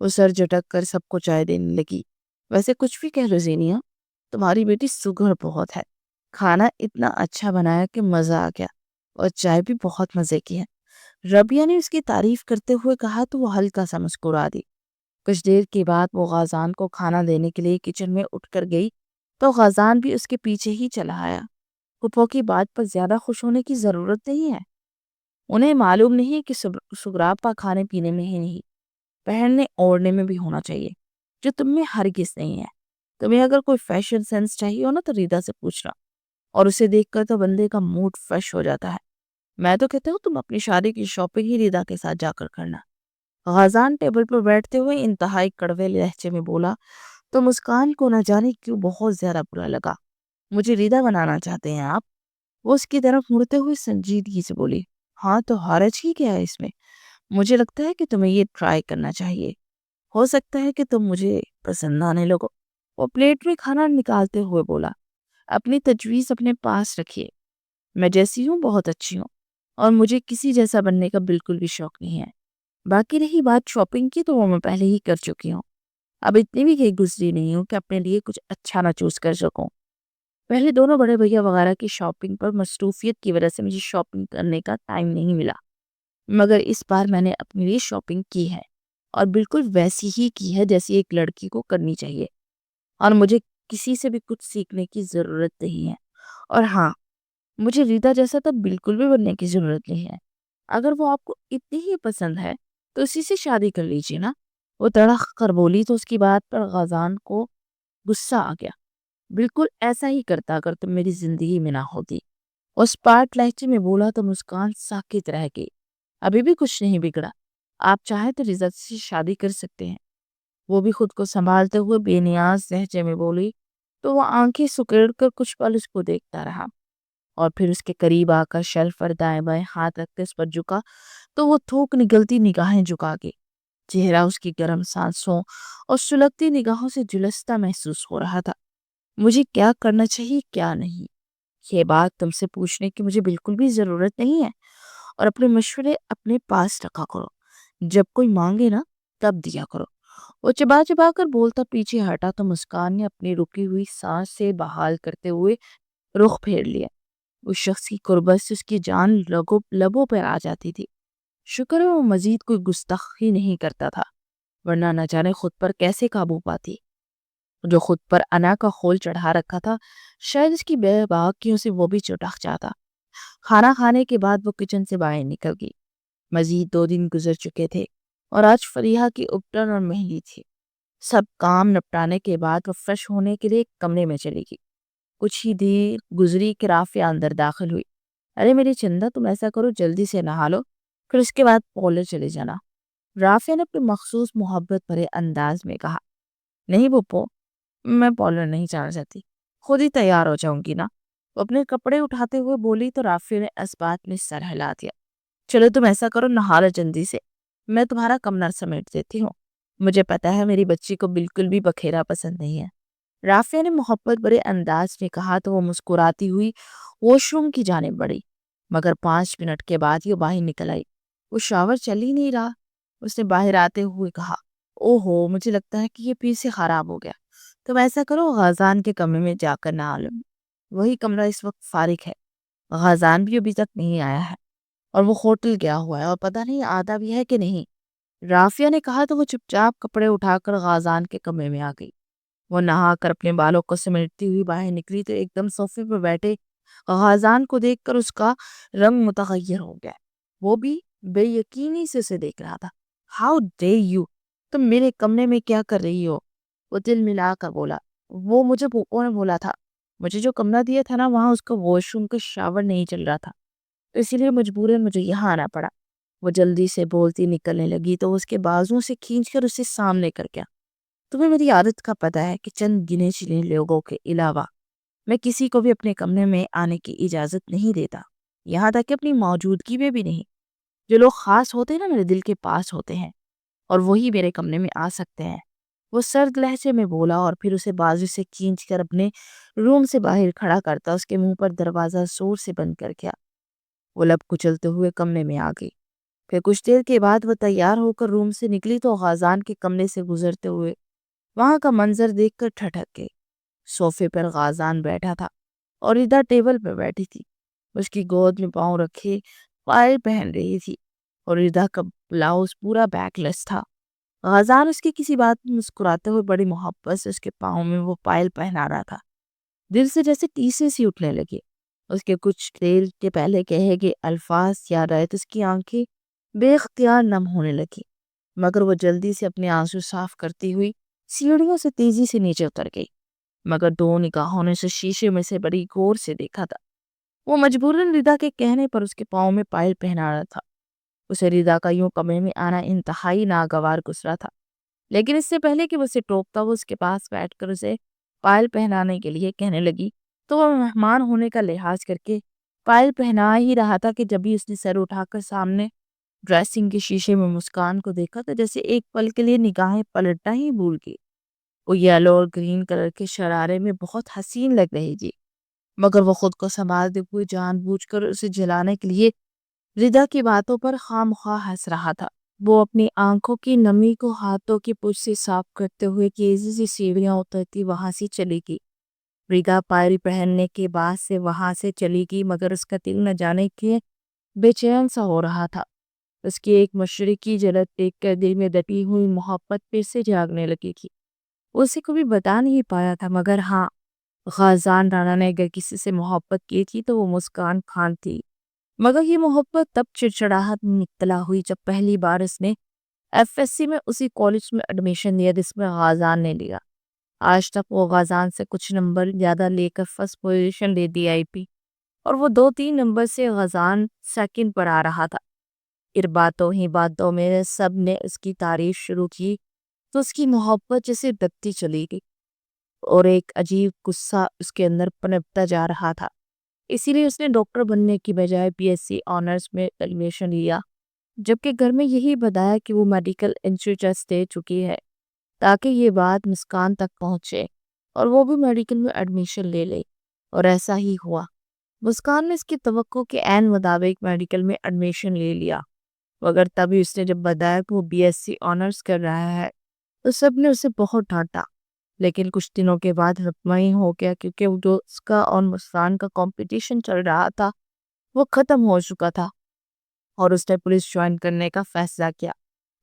[SPEAKER 1] وہ سر جھٹک کر سب کو چائے دینے لگی۔ ویسے کچھ بھی کہہ لو زینیا، تمہاری بیٹی سگھڑ بہت ہے۔ کھانا اتنا اچھا بنایا کہ مزہ آ گیا، اور چائے بھی بہت مزے کی ہے۔ ربیہ نے اس کی تعریف کرتے ہوئے کہا تو وہ ہلکا سا مسکرا دی۔ کچھ دیر کے بعد وہ غازان کو کھانا دینے کے لیے کچن میں اٹھ کر گئی تو غازان بھی اس کے پیچھے ہی چلا آیا۔ پھپھو کی بات پر زیادہ خوش ہونے کی ضرورت نہیں ہے۔ انہیں معلوم نہیں کہ سغراپا کھانے پینے میں ہی نہیں، پہننے اوڑھنے میں بھی ہونا چاہیے، جو تم میں ہرگز نہیں ہے۔ تمہیں اگر کوئی فیشن سینس چاہیے ہو نا تو ریدا سے پوچھنا، اور اسے دیکھ کر تو بندے کا موڈ فریش ہو جاتا ہے۔ میں تو کہتا ہوں تم اپنی شادی کی شاپنگ ہی ریدا کے ساتھ جا کر کرنا۔ غازان ٹیبل پر بیٹھتے ہوئے انتہائی کڑوے لہجے میں بولا تو مسکان کو نہ جانے کیوں بہت زیادہ برا لگا۔ مجھے ریدا بنانا چاہتے ہیں آپ؟ وہ اس کی طرف مڑتے ہوئے سنجیدگی سے بولی۔ ہاں تو حرج ہی کیا ہے اس میں؟ مجھے لگتا ہے کہ تمہیں یہ ٹرائی کرنا چاہیے، ہو سکتا ہے کہ تم مجھے پسند آنے لگو۔ وہ پلیٹ میں کھانا نکالتے ہوئے بولا، اپنی تجویز اپنے پاس رکھیے، میں جیسی ہوں بہت اچھی ہوں، اور مجھے کسی جیسا بننے کا بالکل بھی شوق نہیں ہے۔ باقی رہی بات شاپنگ کی تو وہ میں پہلے ہی کر چکی ہوں، اب اتنی بھی کہیں گزری نہیں ہوں کہ اپنے لیے کچھ اچھا نہ چوز کر سکوں۔ پہلے دونوں بڑے بھیا وغیرہ کی شاپنگ پر مصروفیت کی وجہ سے مجھے شاپنگ کرنے کا ٹائم نہیں ملا، مگر اس بار میں نے اپنے لیے شاپنگ کی ہے، اور بالکل ویسی ہی کی ہے جیسی ایک لڑکی کو کرنی چاہیے، اور مجھے کسی سے بھی کچھ سیکھنے کی ضرورت نہیں ہے۔ اور ہاں، مجھے ریتا جیسا تو بالکل بھی بننے کی ضرورت نہیں ہے۔ اگر وہ آپ کو اتنی ہی پسند ہے تو اسی سے شادی کر لیجیے نا۔ وہ تڑخ کر بولی تو اس کی بات پر غازان کو غصہ آ گیا۔ بالکل ایسا ہی کرتا اگر تم میری زندگی میں نہ ہوتی۔ اس پاٹ لہجے میں بولا تو مسکان ساکت رہ گئی۔ ابھی بھی کچھ نہیں بگڑا، آپ چاہیں تو رضا سے شادی کر سکتے ہیں۔ وہ بھی خود کو سنبھالتے ہوئے بے نیاز لہجے میں بولی تو وہ آنکھیں سکیڑ کر کچھ پل اس کو دیکھتا رہا، اور پھر اس کے قریب آ کر شیلف پر دائیں بائیں ہاتھ رکھتے اس پر جھکا تو وہ تھوک نگلتی نگاہیں جھکا کے چہرہ اس کی گرم سانسوں اور سلگتی نگاہوں سے جلستا محسوس ہو رہا تھا۔ مجھے کیا کرنا چاہیے کیا نہیں، یہ بات تم سے پوچھنے کی مجھے بالکل بھی ضرورت نہیں ہے، اور اپنے مشورے اپنے پاس رکھا کرو، جب کوئی مانگے نا تب دیا کرو۔ وہ چبا چبا کر بولتا پیچھے ہٹا تو مسکان نے اپنی رکی ہوئی سانس سے بحال کرتے ہوئے رخ پھیر لیا۔ اس شخص کی قربت سے اس کی جان لبوں پر آ جاتی تھی۔ شکر ہے وہ مزید کوئی گستاخی نہیں کرتا تھا، ورنہ نہ جانے خود پر کیسے قابو پاتی۔ جو خود پر انا کا خول چڑھا رکھا تھا، شاید اس کی بے باکیوں سے وہ بھی چٹک جاتا۔ کھانا کھانے کے بعد وہ کچن سے باہر نکل گئی۔ مزید 2 دن گزر چکے تھے اور آج فریحہ کی اپٹن اور مہندی تھی۔ سب کام نپٹانے کے بعد وہ فریش ہونے کے لیے کمرے میں چلی گئی۔ کچھ ہی دیر گزری کہ رافیہ اندر داخل ہوئی۔ ارے میری چندا، تم ایسا کرو جلدی سے نہا لو، پھر اس کے بعد پارلر چلے جانا۔ رافیہ نے اپنے مخصوص محبت بھرے انداز میں کہا۔ نہیں پپو، میں پارلر نہیں جانا چاہتی، خود ہی تیار ہو جاؤں گی نا۔ وہ اپنے کپڑے اٹھاتے ہوئے بولی تو رافیہ نے اس بات میں سر ہلا دیا۔ چلو تم ایسا کرو، نہا لو جلدی سے، میں تمہارا کمرہ سمیٹ دیتی ہوں۔ مجھے پتا ہے میری بچی کو بالکل بھی بکھیرا پسند نہیں ہے، رافیہ نے محبت بھرے انداز میں کہا تو وہ مسکراتی ہوئی واش روم کی جانب بڑھی، مگر 5 منٹ کے بعد یہ باہر نکل آئی۔ وہ شاور چل ہی نہیں رہا۔ اس نے باہر آتے ہوئے کہا، اوہو، مجھے لگتا ہے کہ یہ پیر سے خراب ہو گیا۔ تم ایسا کرو، غازان کے کمرے میں جا کر نہا لو، وہی کمرہ اس وقت فارغ ہے۔ غازان بھی ابھی تک نہیں آیا ہے، اور وہ ہوٹل گیا ہوا ہے، اور پتہ نہیں آتا بھی ہے کہ نہیں۔ رافیہ نے کہا تو وہ چپ چاپ کپڑے اٹھا کر غازان کے کمرے میں آ گئی۔ وہ نہا کر اپنے بالوں کو سمیٹتی ہوئی باہر نکلی تو ایک دم صوفے پر بیٹھے غازان کو دیکھ کر اس کا رنگ متغیر ہو گیا۔ وہ بھی بے یقینی سے اسے دیکھ رہا تھا۔ ہاؤ ڈے یو، تم میرے کمرے میں کیا کر رہی ہو؟ وہ دل ملا کر بولا۔ وہ مجھے پوپو نے بولا تھا، مجھے جو کمرہ دیا تھا نا، وہاں اس کا واش روم کا شاور نہیں چل رہا تھا، تو اسی لیے مجبوراً مجھے یہاں آنا پڑا۔ وہ جلدی سے بولتی نکلنے لگی تو اس کے بازوں سے کھینچ کر اسے سامنے کر گیا۔ تمہیں میری عادت کا پتہ ہے کہ چند گنے چنے لوگوں کے علاوہ میں کسی کو بھی اپنے کمرے میں آنے کی اجازت نہیں دیتا، یہاں تک کہ اپنی موجودگی میں بھی نہیں۔ جو لوگ خاص ہوتے ہیں نا، میرے دل کے پاس ہوتے ہیں، اور وہی میرے کمرے میں آ سکتے ہیں۔ وہ سرد لہجے میں بولا اور پھر اسے بازو سے کھینچ کر اپنے روم سے باہر کھڑا کرتا اس کے منہ پر دروازہ زور سے بند کر گیا۔ وہ لب کچلتے ہوئے کمرے میں آ گئی۔ پھر کچھ دیر کے بعد وہ تیار ہو کر روم سے نکلی تو غازان کے کمرے سے گزرتے ہوئے وہاں کا منظر دیکھ کر ٹھٹک گئی۔ صوفے پر غازان بیٹھا تھا اور ردا ٹیبل پر بیٹھی تھی، اس کی گود میں پاؤں رکھے پائل پہن رہی تھی اور ردا کا بلاؤز پورا بیک لیس تھا۔ غازان اس کی کسی بات میں مسکراتے ہوئے بڑی محبت سے اس کے پاؤں میں وہ پائل پہنا رہا تھا۔ دل سے جیسے ٹیسے سی اٹھنے لگے۔ اس کے کچھ دیر کے پہلے کہے گے الفاظ یاد آئے تو اس کی آنکھیں بے اختیار نم ہونے لگی، مگر وہ جلدی سے اپنے آنسو صاف کرتی ہوئی سیڑھیوں سے تیزی سے نیچے اتر گئی، مگر دو نگاہوں نے اسے شیشے میں سے بڑی غور سے دیکھا تھا۔ وہ مجبوراً ردا کے کہنے پر اس کے پاؤں میں پائل پہنا رہا تھا۔ اسے ردا کا یوں کمرے میں آنا انتہائی ناگوار گزرا تھا، لیکن اس سے پہلے کہ وہ اسے ٹوکتا وہ اس کے پاس بیٹھ کر اسے پائل پہنانے کے لیے کہنے لگی تو وہ مہمان ہونے کا لحاظ کر کے پائل پہنا ہی رہا تھا کہ جب ہی اس نے سر اٹھا کر سامنے ڈریسنگ کے شیشے میں مسکان کو دیکھا تو جیسے ایک پل کے لیے نگاہیں پلٹنا ہی بھول گئی۔ وہ یلو اور گرین کلر کے شرارے میں بہت حسین لگ رہی تھی، مگر وہ خود کو سنبھالتے ہوئے جان بوجھ کر اسے جلانے کے لیے ردا کی باتوں پر خواہ مخواہ ہنس رہا تھا۔ وہ اپنی آنکھوں کی نمی کو ہاتھوں کی پوچھ سے صاف کرتے ہوئے تیزی سے سیڑھیاں اترتی وہاں سے چلی گئی۔ ردا پائل پہننے کے بعد سے وہاں سے چلی گئی، مگر اس کا دل نہ جانے کے بے چین سا ہو رہا تھا۔ اس کی ایک مشرقی جھلک دیکھ کر دل میں دٹی ہوئی محبت پھر سے جاگنے لگی تھی۔ وہ اسے کبھی بتا نہیں پایا تھا، مگر ہاں، غازان رانا نے اگر کسی سے محبت کی تھی تو وہ مسکان خان تھی۔ مگر یہ محبت تب چڑچڑاہٹ میں مبتلا ہوئی جب پہلی بار اس نے FSC میں اسی کالج میں ایڈمیشن لیا جس میں غازان نے لیا۔ آج تک وہ غازان سے کچھ نمبر زیادہ لے کر فرسٹ پوزیشن لے دی آئی پی، اور وہ 2-3 نمبر سے غازان سیکنڈ پر آ رہا تھا۔ پھر باتوں میں سب نے اس کی تعریف شروع کی تو اس کی محبت جیسے دبتی چلی گئی اور ایک عجیب غصہ اس کے اندر پنپتا جا رہا تھا۔ اسی لیے اس نے ڈاکٹر بننے کی بجائے BSc آنرز میں ایڈمیشن لیا، جبکہ گھر میں یہی بتایا کہ وہ میڈیکل انٹرسٹ دے چکی ہے تاکہ یہ بات مسکان تک پہنچے اور وہ بھی میڈیکل میں ایڈمیشن لے لے، اور ایسا ہی ہوا۔ مسکان نے اس کی توقع کے عین مطابق میڈیکل میں ایڈمیشن لے لیا، مگر تبھی اس نے جب بتایا کہ وہ BSc آنرز کر رہا ہے تو سب نے اسے بہت ڈانٹا۔ لیکن کچھ دنوں کے بعد مطمئن ہو گیا، کیونکہ جو اس کا اور مسکان کا کمپٹیشن چل رہا تھا وہ ختم ہو چکا تھا، اور اس نے پولیس جوائن کرنے کا فیصلہ کیا۔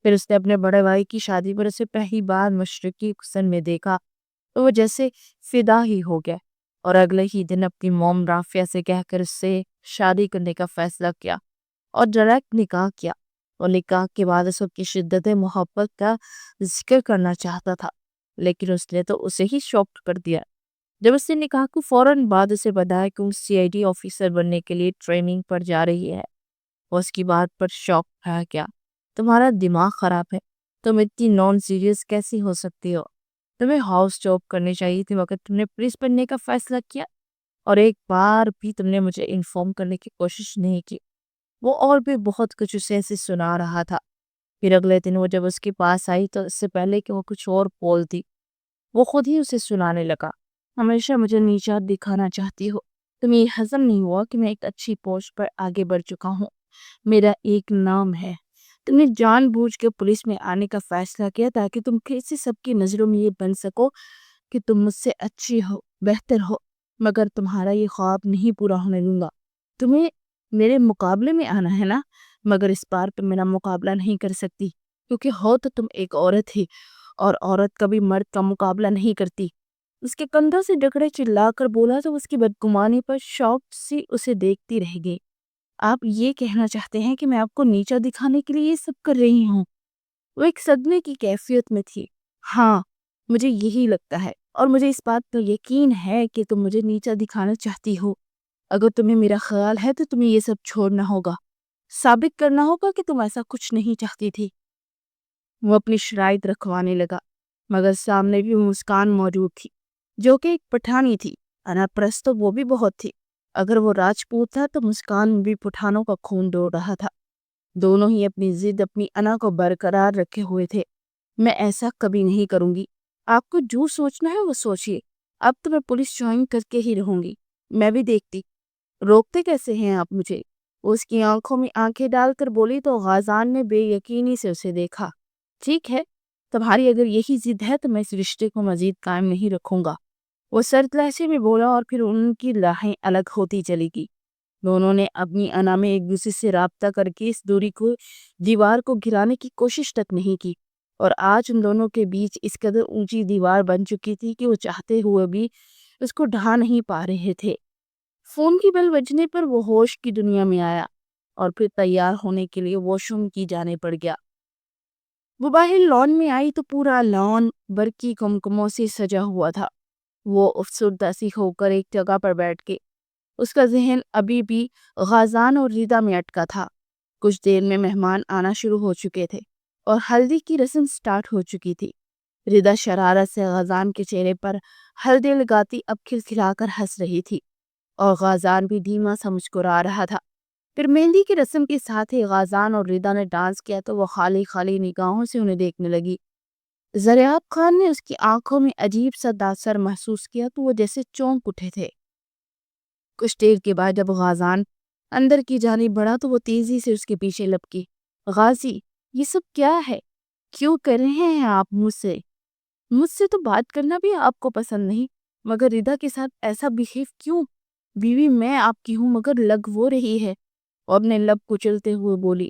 [SPEAKER 1] پھر اس نے اپنے بڑے بھائی کی شادی پر اسے پہلی بار مشرقی حسن میں دیکھا تو وہ جیسے فدا ہی ہو گیا، اور اگلے ہی دن اپنی موم رافیہ سے کہہ کر اس سے شادی کرنے کا فیصلہ کیا اور ڈائریکٹ نکاح کیا۔ اور نکاح کے بعد اس کی شدت محبت کا ذکر کرنا چاہتا تھا، لیکن اس نے تو اسے ہی شاک کر دیا جب اس نے نکاح کو فوراً بعد اسے بتایا کہ وہ CID آفیسر بننے کے لیے ٹریننگ پر جا رہی ہے۔ وہ اس کی بات پر شاک رہ گیا۔ تمہارا دماغ خراب ہے، تم اتنی نان سیریس کیسی ہو سکتی ہو؟ تمہیں ہاؤس جاب کرنی چاہیے تھی، مگر تم نے پولیس بننے کا فیصلہ کیا، اور ایک بار بھی تم نے مجھے انفارم کرنے کی کوشش نہیں کی۔ وہ اور بھی بہت کچھ اسے ایسے سنا رہا تھا۔ پھر اگلے دن وہ جب اس کے پاس آئی تو اس سے پہلے کہ وہ کچھ اور بولتی وہ خود ہی اسے سنانے لگا۔ ہمیشہ مجھے نیچا دکھانا چاہتی ہو، تمہیں یہ ہضم نہیں ہوا کہ میں ایک اچھی پوسٹ پر آگے بڑھ چکا ہوں، میرا ایک نام ہے۔ تم نے جان بوجھ کے پولیس میں آنے کا فیصلہ کیا تاکہ تم کیسے سب کی نظروں میں یہ بن سکو کہ تم مجھ سے اچھی ہو، بہتر ہو، مگر تمہارا یہ خواب نہیں پورا ہونے دوں گا۔ تمہیں میرے مقابلے میں آنا ہے نا، مگر اس بار پہ میرا مقابلہ نہیں کر سکتی، کیونکہ ہو تو تم ایک عورت ہی، اور عورت کبھی مرد کا مقابلہ نہیں کرتی۔ اس کے کندھوں سے جکڑے چلا کر بولا تو اس کی بدگمانی پر شوق سی اسے دیکھتی رہ گئی۔ آپ یہ کہنا چاہتے ہیں کہ میں آپ کو نیچا دکھانے کے لیے یہ سب کر رہی ہوں؟ وہ ایک صدمے کی کیفیت میں تھی۔ ہاں، مجھے یہی لگتا ہے، اور مجھے اس بات پر یقین ہے کہ تم مجھے نیچا دکھانا چاہتی ہو۔ اگر تمہیں میرا خیال ہے تو تمہیں یہ سب چھوڑنا ہوگا، ثابت کرنا ہوگا کہ تم ایسا کچھ نہیں چاہتی تھی۔ وہ اپنی شرائط رکھوانے لگا، مگر سامنے بھی مسکان موجود تھی جو کہ ایک پٹھانی تھی۔ انا پرست تو وہ بھی بہت تھی۔ اگر وہ راجپوت تھا تو مسکان بھی پٹھانوں کا خون دوڑ رہا تھا۔ دونوں ہی اپنی ضد، اپنی انا کو برقرار رکھے ہوئے تھے۔ میں ایسا کبھی نہیں کروں گی، آپ کو جو سوچنا ہے وہ سوچئے، اب تو میں پولیس جوائن کر کے ہی رہوں گی۔ میں بھی دیکھتی، روکتے کیسے ہیں آپ مجھے؟ وہ اس کی آنکھوں میں آنکھیں ڈال کر بولی تو غازان نے بے یقینی سے اسے دیکھا۔ ٹھیک ہے، تمہاری اگر یہی ضد ہے تو میں اس رشتے کو مزید قائم نہیں رکھوں گا، وہ سرد لہجے میں بولا، اور پھر ان کی راہیں الگ ہوتی چلی گئی۔ دونوں نے اپنی انا میں ایک دوسرے سے رابطہ کر کے اس دوری کو، دیوار کو گرانے کی کوشش تک نہیں کی، اور آج ان دونوں کے بیچ اس قدر اونچی دیوار بن چکی تھی کہ وہ چاہتے ہوئے بھی اس کو ڈھا نہیں پا رہے تھے۔ فون کی بیل بجنے پر وہ ہوش کی دنیا میں آیا اور پھر تیار ہونے کے لیے واش روم کی جانے پڑ گیا۔ وہ باہر لان میں آئی تو پورا لان برقی کمکموں سے سجا ہوا تھا۔ وہ افسردہ سی ہو کر ایک جگہ پر بیٹھ کے، اس کا ذہن ابھی بھی غازان اور ریدا میں اٹکا تھا۔ کچھ دیر میں مہمان آنا شروع ہو چکے تھے اور ہلدی کی رسم سٹارٹ ہو چکی تھی۔ ریدا شرارت سے غازان کے چہرے پر ہلدی لگاتی اب کھلکھلا کر ہنس رہی تھی، اور غازان بھی دھیما سا مسکرا رہا تھا۔ پھر مہندی کی رسم کے ساتھ ہی غازان اور ریدا نے ڈانس کیا تو وہ خالی خالی نگاہوں سے انہیں دیکھنے لگی۔ زریاب خان نے اس کی آنکھوں میں عجیب سا تاثر محسوس کیا تو وہ جیسے چونک اٹھے تھے۔ کچھ دیر کے بعد جب غازان اندر کی جانب بڑھا تو وہ تیزی سے اس کے پیچھے لپکی۔ غازی، یہ سب کیا ہے؟ کیوں کر رہے ہیں آپ مجھ سے؟ مجھ سے تو بات کرنا بھی آپ کو پسند نہیں، مگر ریدا کے ساتھ ایسا بہیو کیوں؟ بیوی میں آپ کی ہوں مگر لگ وہ رہی ہے، اور اپنے لب کچلتے ہوئے بولی۔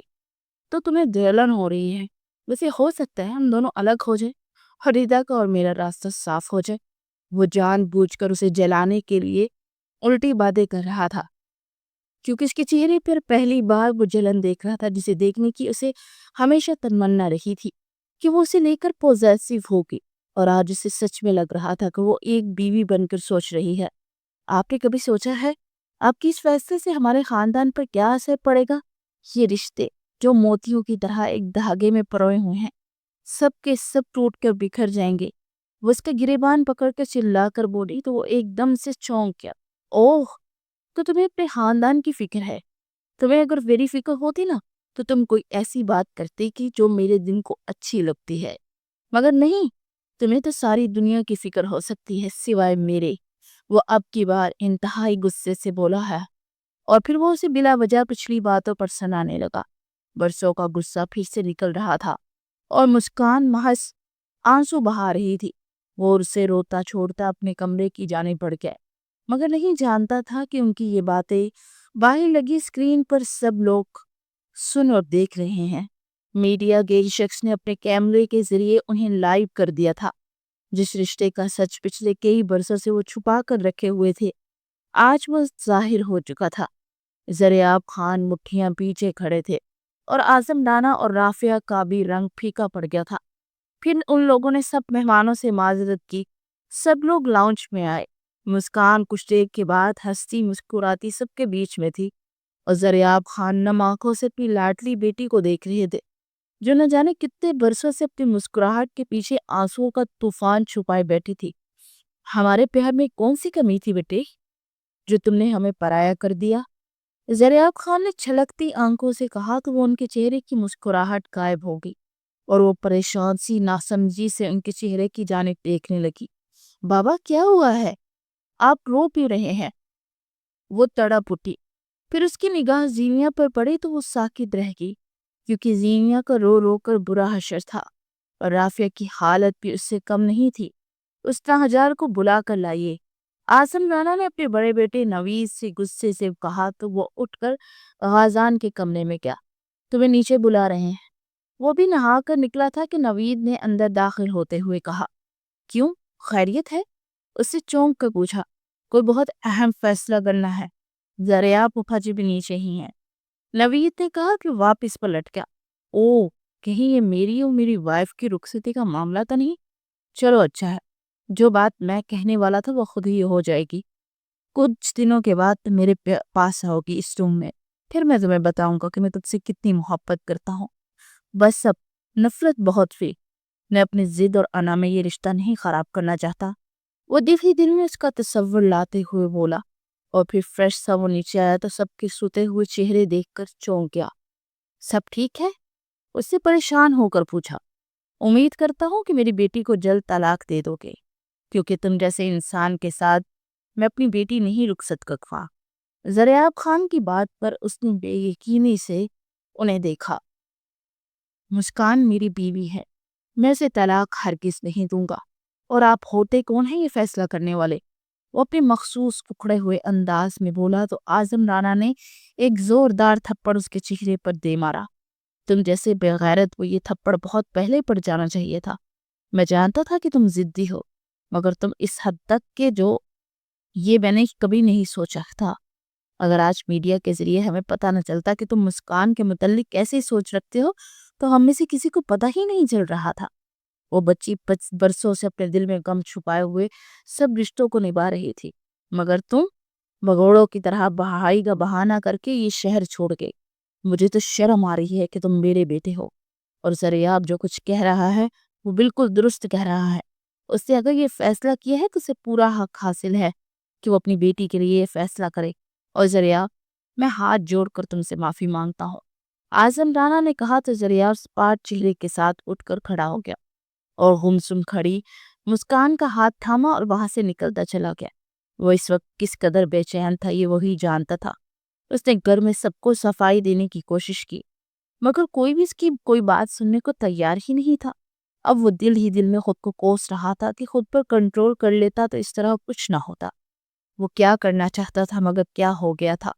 [SPEAKER 1] تو تمہیں جلن ہو رہی ہے؟ ویسے ہو سکتا ہے ہم دونوں الگ ہو جائیں اور ریدا کا اور میرا راستہ صاف ہو جائے۔ وہ جان بوجھ کر اسے جلانے کے لیے الٹی باتیں کر رہا تھا، کیونکہ اس کے چہرے پر پہلی بار وہ جلن دیکھ رہا تھا جسے دیکھنے کی اسے ہمیشہ تمنا رہی تھی کہ وہ اسے لے کر پوزیسو ہوگی، اور آج اسے سچ میں لگ رہا تھا کہ وہ ایک بیوی بن کر سوچ رہی ہے۔ آپ نے کبھی سوچا ہے آپ کی اس فیصلے سے ہمارے خاندان پر کیا اثر پڑے گا؟ یہ رشتے جو موتیوں کی طرح ایک دھاگے میں پروئے ہوئے ہیں، سب کے سب ٹوٹ کر بکھر جائیں گے۔ وہ اس کا گریبان پکڑ کر چلا کر بولی تو وہ ایک دم سے چونک گیا۔ اوہ، تو تمہیں اپنے خاندان کی فکر ہے؟ تمہیں اگر میری فکر ہوتی نا تو تم کوئی ایسی بات کرتے کہ جو میرے دن کو اچھی لگتی ہے، مگر نہیں، تمہیں تو ساری دنیا کی فکر ہو سکتی ہے سوائے میرے۔ وہ اب کی بار انتہائی غصے سے بولا ہے، اور پھر وہ اسے بلا وجہ پچھلی باتوں پر سنانے لگا۔ برسوں کا غصہ پھر سے نکل رہا تھا اور مسکان محض آنسو بہا رہی تھی۔ وہ اسے روتا چھوڑتا اپنے کمرے کی جانب بڑھ گیا، مگر نہیں جانتا تھا کہ ان کی یہ باتیں باہر لگی اسکرین پر سب لوگ سن اور دیکھ رہے ہیں۔ میڈیا کے شخص نے اپنے کیمرے کے ذریعے انہیں لائیو کر دیا تھا۔ جس رشتے کا سچ پچھلے کئی برسوں سے وہ چھپا کر رکھے ہوئے تھے، آج وہ ظاہر ہو چکا تھا۔ زریاب خان مٹھیاں پیچھے کھڑے تھے، اور اعظم نانا اور رافعہ کا بھی رنگ پھیکا پڑ گیا تھا۔ پھر ان لوگوں نے سب مہمانوں سے معذرت کی۔ سب لوگ لاؤنج میں آئے۔ مسکان کچھ دیر کے بعد ہنستی مسکراتی سب کے بیچ میں تھی، اور زریاب خان نم آنکھوں سے اپنی لاڈلی بیٹی کو دیکھ رہے تھے، جو نہ جانے کتنے برسوں سے اپنی مسکراہٹ کے پیچھے آنسوؤں کا طوفان چھپائے بیٹھی تھی۔ ہمارے پیار میں کون سی کمی تھی بیٹے جو تم نے ہمیں پرایا کر دیا؟ زریاب خان نے چھلکتی آنکھوں سے کہا تو وہ ان کے چہرے کی مسکراہٹ غائب ہو گئی، اور وہ پریشان سی ناسمجھی سے ان کے چہرے کی جانب دیکھنے لگی۔ بابا کیا ہوا ہے؟ آپ رو پی رہے ہیں؟ وہ تڑپ اٹھی۔ پھر اس کی نگاہ زینیا پر پڑی تو وہ ساکت رہ گئی، کیونکہ زینیا کا رو رو کر برا حشر تھا، اور رافعہ کی حالت بھی اس سے کم نہیں تھی۔ اس تاہجار کو بلا کر لائیے۔ اعظم نانا نے اپنے بڑے بیٹے نوید سے غصے سے کہا تو وہ اٹھ کر غازان کے کمرے میں گیا۔ تمہیں نیچے بلا رہے ہیں۔ وہ بھی نہا کر نکلا تھا کہ نوید نے اندر داخل ہوتے ہوئے کہا، کیوں، خیریت ہے؟ اس سے چونک کر پوچھا۔ کوئی بہت اہم فیصلہ کرنا ہے۔ زریاب پھپھا جی بھی نیچے ہی ہیں۔ نوید نے کہا کہ واپس پلٹ گیا۔ او، کہیں یہ میری اور میری وائف کی رخصتی کا معاملہ تو نہیں؟ چلو اچھا ہے، جو بات میں کہنے والا تھا وہ خود ہی ہو جائے گی۔ کچھ دنوں کے بعد تم میرے پاس آؤ گی اس روم میں، پھر میں تمہیں بتاؤں گا کہ میں تجھ سے کتنی محبت کرتا ہوں۔ بس اب نفرت بہت ہوئی، میں اپنی ضد اور انا میں یہ رشتہ نہیں خراب کرنا چاہتا۔ وہ دل میں اس کا تصور لاتے ہوئے بولا، اور پھر فریش سا وہ نیچے آیا تو سب کے سوتے ہوئے چہرے دیکھ کر چونک گیا۔ سب ٹھیک ہے؟ اس سے پریشان ہو کر پوچھا۔ امید کرتا ہوں کہ میری بیٹی کو جلد طلاق دے دو گے، کیونکہ تم جیسے انسان کے ساتھ میں اپنی بیٹی نہیں رخصت کر خواہ۔ زریاب خان کی بات پر اس نے بے یقینی سے انہیں دیکھا۔ مسکان میری بیوی ہے، میں اسے طلاق ہرگز نہیں دوں گا، اور آپ ہوتے کون ہیں یہ فیصلہ کرنے والے؟ وہ اپنے مخصوص اکھڑے ہوئے انداز میں بولا تو اعظم رانا نے ایک زوردار تھپڑ اس کے چہرے پر دے مارا۔ تم جیسے بے غیرت کو یہ تھپڑ بہت پہلے پڑ جانا چاہیے تھا۔ میں جانتا تھا کہ تم ضدی ہو، مگر تم اس حد تک کہ جو یہ میں نے کبھی نہیں سوچا تھا۔ اگر آج میڈیا کے ذریعے ہمیں پتہ نہ چلتا کہ تم مسکان کے متعلق کیسے سوچ رکھتے ہو تو ہم میں سے کسی کو پتہ ہی نہیں چل رہا تھا۔ وہ بچی برسوں سے اپنے دل میں غم چھپائے ہوئے سب رشتوں کو نبھا رہی تھی، مگر تم بگوڑوں کی طرح بہائی کا بہانہ کر کے یہ شہر چھوڑ گئے۔ مجھے تو شرم آ رہی ہے کہ تم میرے بیٹے ہو، اور زریاب جو کچھ کہہ رہا ہے وہ بالکل درست کہہ رہا ہے۔ اس نے اگر یہ فیصلہ کیا ہے تو اسے پورا حق حاصل ہے کہ وہ اپنی بیٹی کے لیے یہ فیصلہ کرے۔ اور زریاب، میں ہاتھ جوڑ کر تم سے معافی مانگتا ہوں۔ اعظم رانا نے کہا تو زریاب سپاٹ چہرے کے ساتھ اٹھ کر کھڑا ہو گیا اور گمسم کھڑی مسکان کا ہاتھ تھاما اور وہاں سے نکلتا چلا گیا۔ وہ اس وقت کس قدر بے چین تھا یہ وہی جانتا تھا۔ اس نے گھر میں سب کو صفائی دینے کی کوشش کی، مگر کوئی بھی اس کی کوئی بات سننے کو تیار ہی نہیں تھا۔ اب وہ دل ہی دل میں خود کو کوس رہا تھا کہ خود پر کنٹرول کر لیتا تو اس طرح کچھ نہ ہوتا۔ وہ کیا کرنا چاہتا تھا مگر کیا ہو گیا تھا؟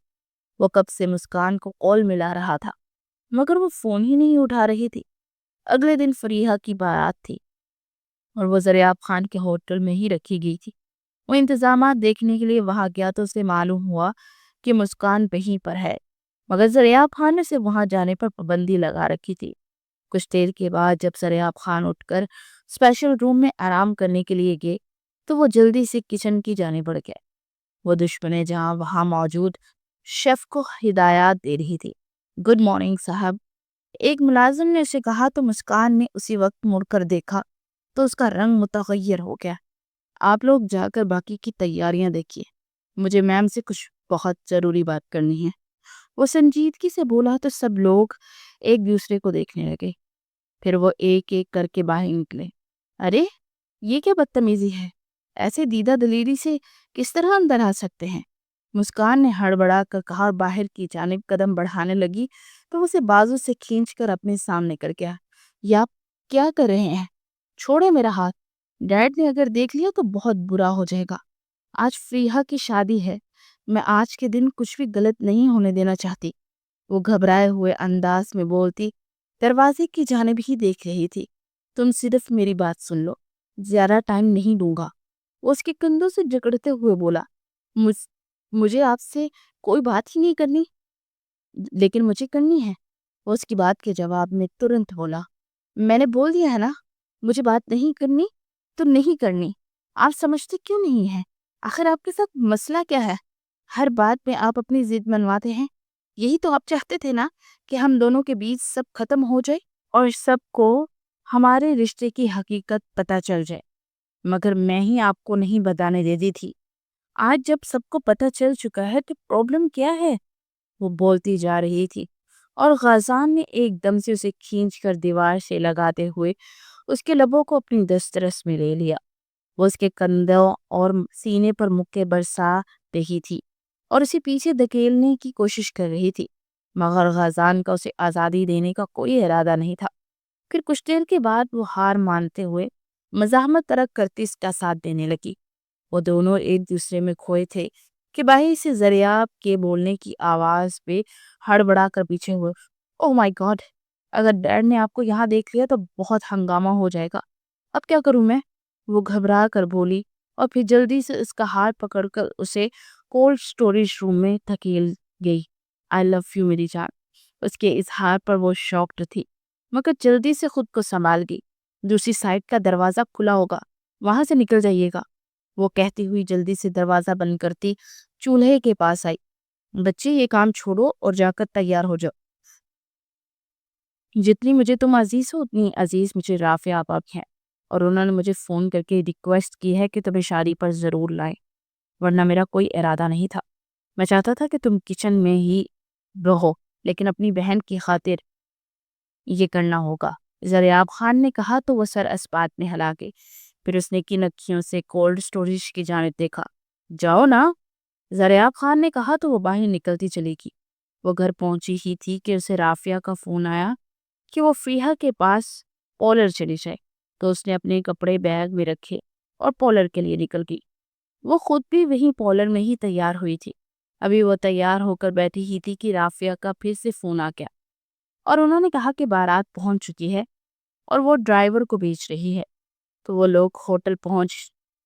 [SPEAKER 1] وہ کب سے مسکان کو کال ملا رہا تھا مگر وہ فون ہی نہیں اٹھا رہی تھی۔ اگلے دن فریحہ کی بارات تھی اور وہ زریاب خان کے ہوٹل میں ہی رکھی گئی تھی۔ وہ انتظامات دیکھنے کے لیے وہاں گیا تو اسے معلوم ہوا کہ مسکان وہیں پر ہے، مگر زریاب خان نے اسے وہاں جانے پر پابندی لگا رکھی تھی۔ کچھ دیر کے بعد جب زریاب خان اٹھ کر اسپیشل روم میں آرام کرنے کے لیے گئے تو وہ جلدی سے کچن کی جانب بڑھ گئے۔ وہ دشمنے جہاں وہاں موجود شیف کو ہدایات دے رہی تھی۔ گڈ مارننگ صاحب، ایک ملازم نے اسے کہا تو مسکان نے اسی وقت مڑ کر دیکھا تو اس کا رنگ متغیر ہو گیا۔ آپ لوگ جا کر باقی کی تیاریاں دیکھیے، مجھے میم سے کچھ بہت ضروری بات کرنی ہے۔ وہ سنجیدگی سے بولا تو سب لوگ ایک دوسرے کو دیکھنے لگے، پھر وہ ایک ایک کر کے باہر نکلے۔ ارے یہ کیا بدتمیزی ہے؟ ایسے دیدہ دلیری سے کس طرح اندر آ سکتے ہیں؟ مسکان نے ہڑبڑا کر کہا اور باہر کی جانب قدم بڑھانے لگی تو اسے بازو سے کھینچ کر اپنے سامنے کر گیا۔ یہ آپ کیا کر رہے ہیں؟ چھوڑے میرا ہاتھ، ڈیڈ نے اگر دیکھ لیا تو بہت برا ہو جائے گا۔ آج فریحہ کی شادی ہے، میں آج کے دن کچھ بھی غلط نہیں ہونے دینا چاہتی۔ وہ گھبرائے ہوئے انداز میں بولتی دروازے کی جانب ہی دیکھ رہی تھی۔ تم صرف میری بات سن لو، زیادہ ٹائم نہیں دوں گا۔ وہ اس کے کندھوں سے جکڑتے ہوئے بولا، مجھے آپ سے کوئی بات ہی نہیں کرنی، لیکن مجھے کرنی ہے۔ وہ اس کی بات کے جواب میں ترنت بولا، میں نے بول دیا ہے نا، مجھے بات نہیں کرنی تو نہیں کرنی۔ آپ سمجھتے کیوں نہیں ہیں؟ آخر آپ کے ساتھ مسئلہ کیا ہے؟ ہر بات میں آپ اپنی ضد منواتے ہیں۔ یہی تو آپ چاہتے تھے نا کہ ہم دونوں کے بیچ سب ختم ہو جائے اور سب کو ہمارے رشتے کی حقیقت پتہ چل جائے، مگر میں ہی آپ کو نہیں بتانے دیتی تھی۔ آج جب سب کو پتہ چل چکا ہے تو پرابلم کیا ہے؟ وہ بولتی جا رہی تھی اور غازان نے ایک دم سے اسے کھینچ کر دیوار سے لگاتے ہوئے اس کے لبوں کو اپنی دسترس میں لے لیا۔ وہ اس کے کندھوں اور سینے پر مکے برسا رہی تھی اور اسے پیچھے دھکیلنے کی کوشش کر رہی تھی، مگر غازان کا اسے آزادی دینے کا کوئی ارادہ نہیں تھا۔ پھر کچھ دیر کے بعد وہ ہار مانتے ہوئے مزاحمت ترک کرتی اس کا ساتھ دینے لگی۔ وہ دونوں ایک دوسرے میں کھوئے تھے کہ باہر سے زریاب کے بولنے کی آواز پہ ہڑبڑا کر پیچھے ہوئے۔ اوہ مائی گاڈ، اگر ڈیڈ نے آپ کو یہاں دیکھ لیا تو بہت ہنگامہ ہو جائے گا۔ اب کیا کروں میں؟ وہ گھبرا کر بولی اور پھر جلدی سے اس کا ہاتھ پکڑ کر اسے کولڈ سٹوریج روم میں دھکیل گئی۔ آئی لو یو میری جان۔ اس کے اظہار پر وہ شاکڈ تھی، مگر جلدی سے خود کو سنبھال گئی۔ دوسری سائیڈ کا دروازہ کھلا ہوگا، وہاں سے نکل جائیے گا، وہ کہتی ہوئی جلدی سے دروازہ بند کرتی چولہے کے پاس آئی۔ بچے یہ کام چھوڑو اور جا کر تیار ہو جاؤ۔ جتنی مجھے تم عزیز ہو اتنی عزیز مجھے رافع آپا بھی ہیں، اور انہوں نے مجھے فون کر کے ریکویسٹ کی ہے کہ تمہیں شادی پر ضرور لائیں، ورنہ میرا کوئی ارادہ نہیں تھا۔ میں چاہتا تھا کہ تم کچن میں ہی رہو، لیکن اپنی بہن کی خاطر یہ کرنا ہوگا۔ زریاب خان نے کہا تو وہ سر اس بات میں ہلا گئے۔ پھر اس نے کن اکھیوں سے کولڈ سٹوریج کی جانب دیکھا۔ جاؤ نا، زریاب خان نے کہا تو وہ باہر نکلتی چلی گئی۔ وہ گھر پہنچی ہی تھی کہ اسے رافیہ کا فون آیا کہ وہ فریحہ کے پاس پارلر چلی جائے، تو اس نے اپنے کپڑے بیگ میں رکھے اور پارلر کے لیے نکل گئی۔ وہ خود بھی وہی پارلر میں ہی تیار ہوئی تھی۔ ابھی وہ تیار ہو کر بیٹھی ہی تھی کہ رافیہ کا پھر سے فون آ گیا اور انہوں نے کہا کہ بارات پہنچ چکی ہے اور وہ ڈرائیور کو بھیج رہی ہے، تو وہ لوگ ہوٹل پہنچ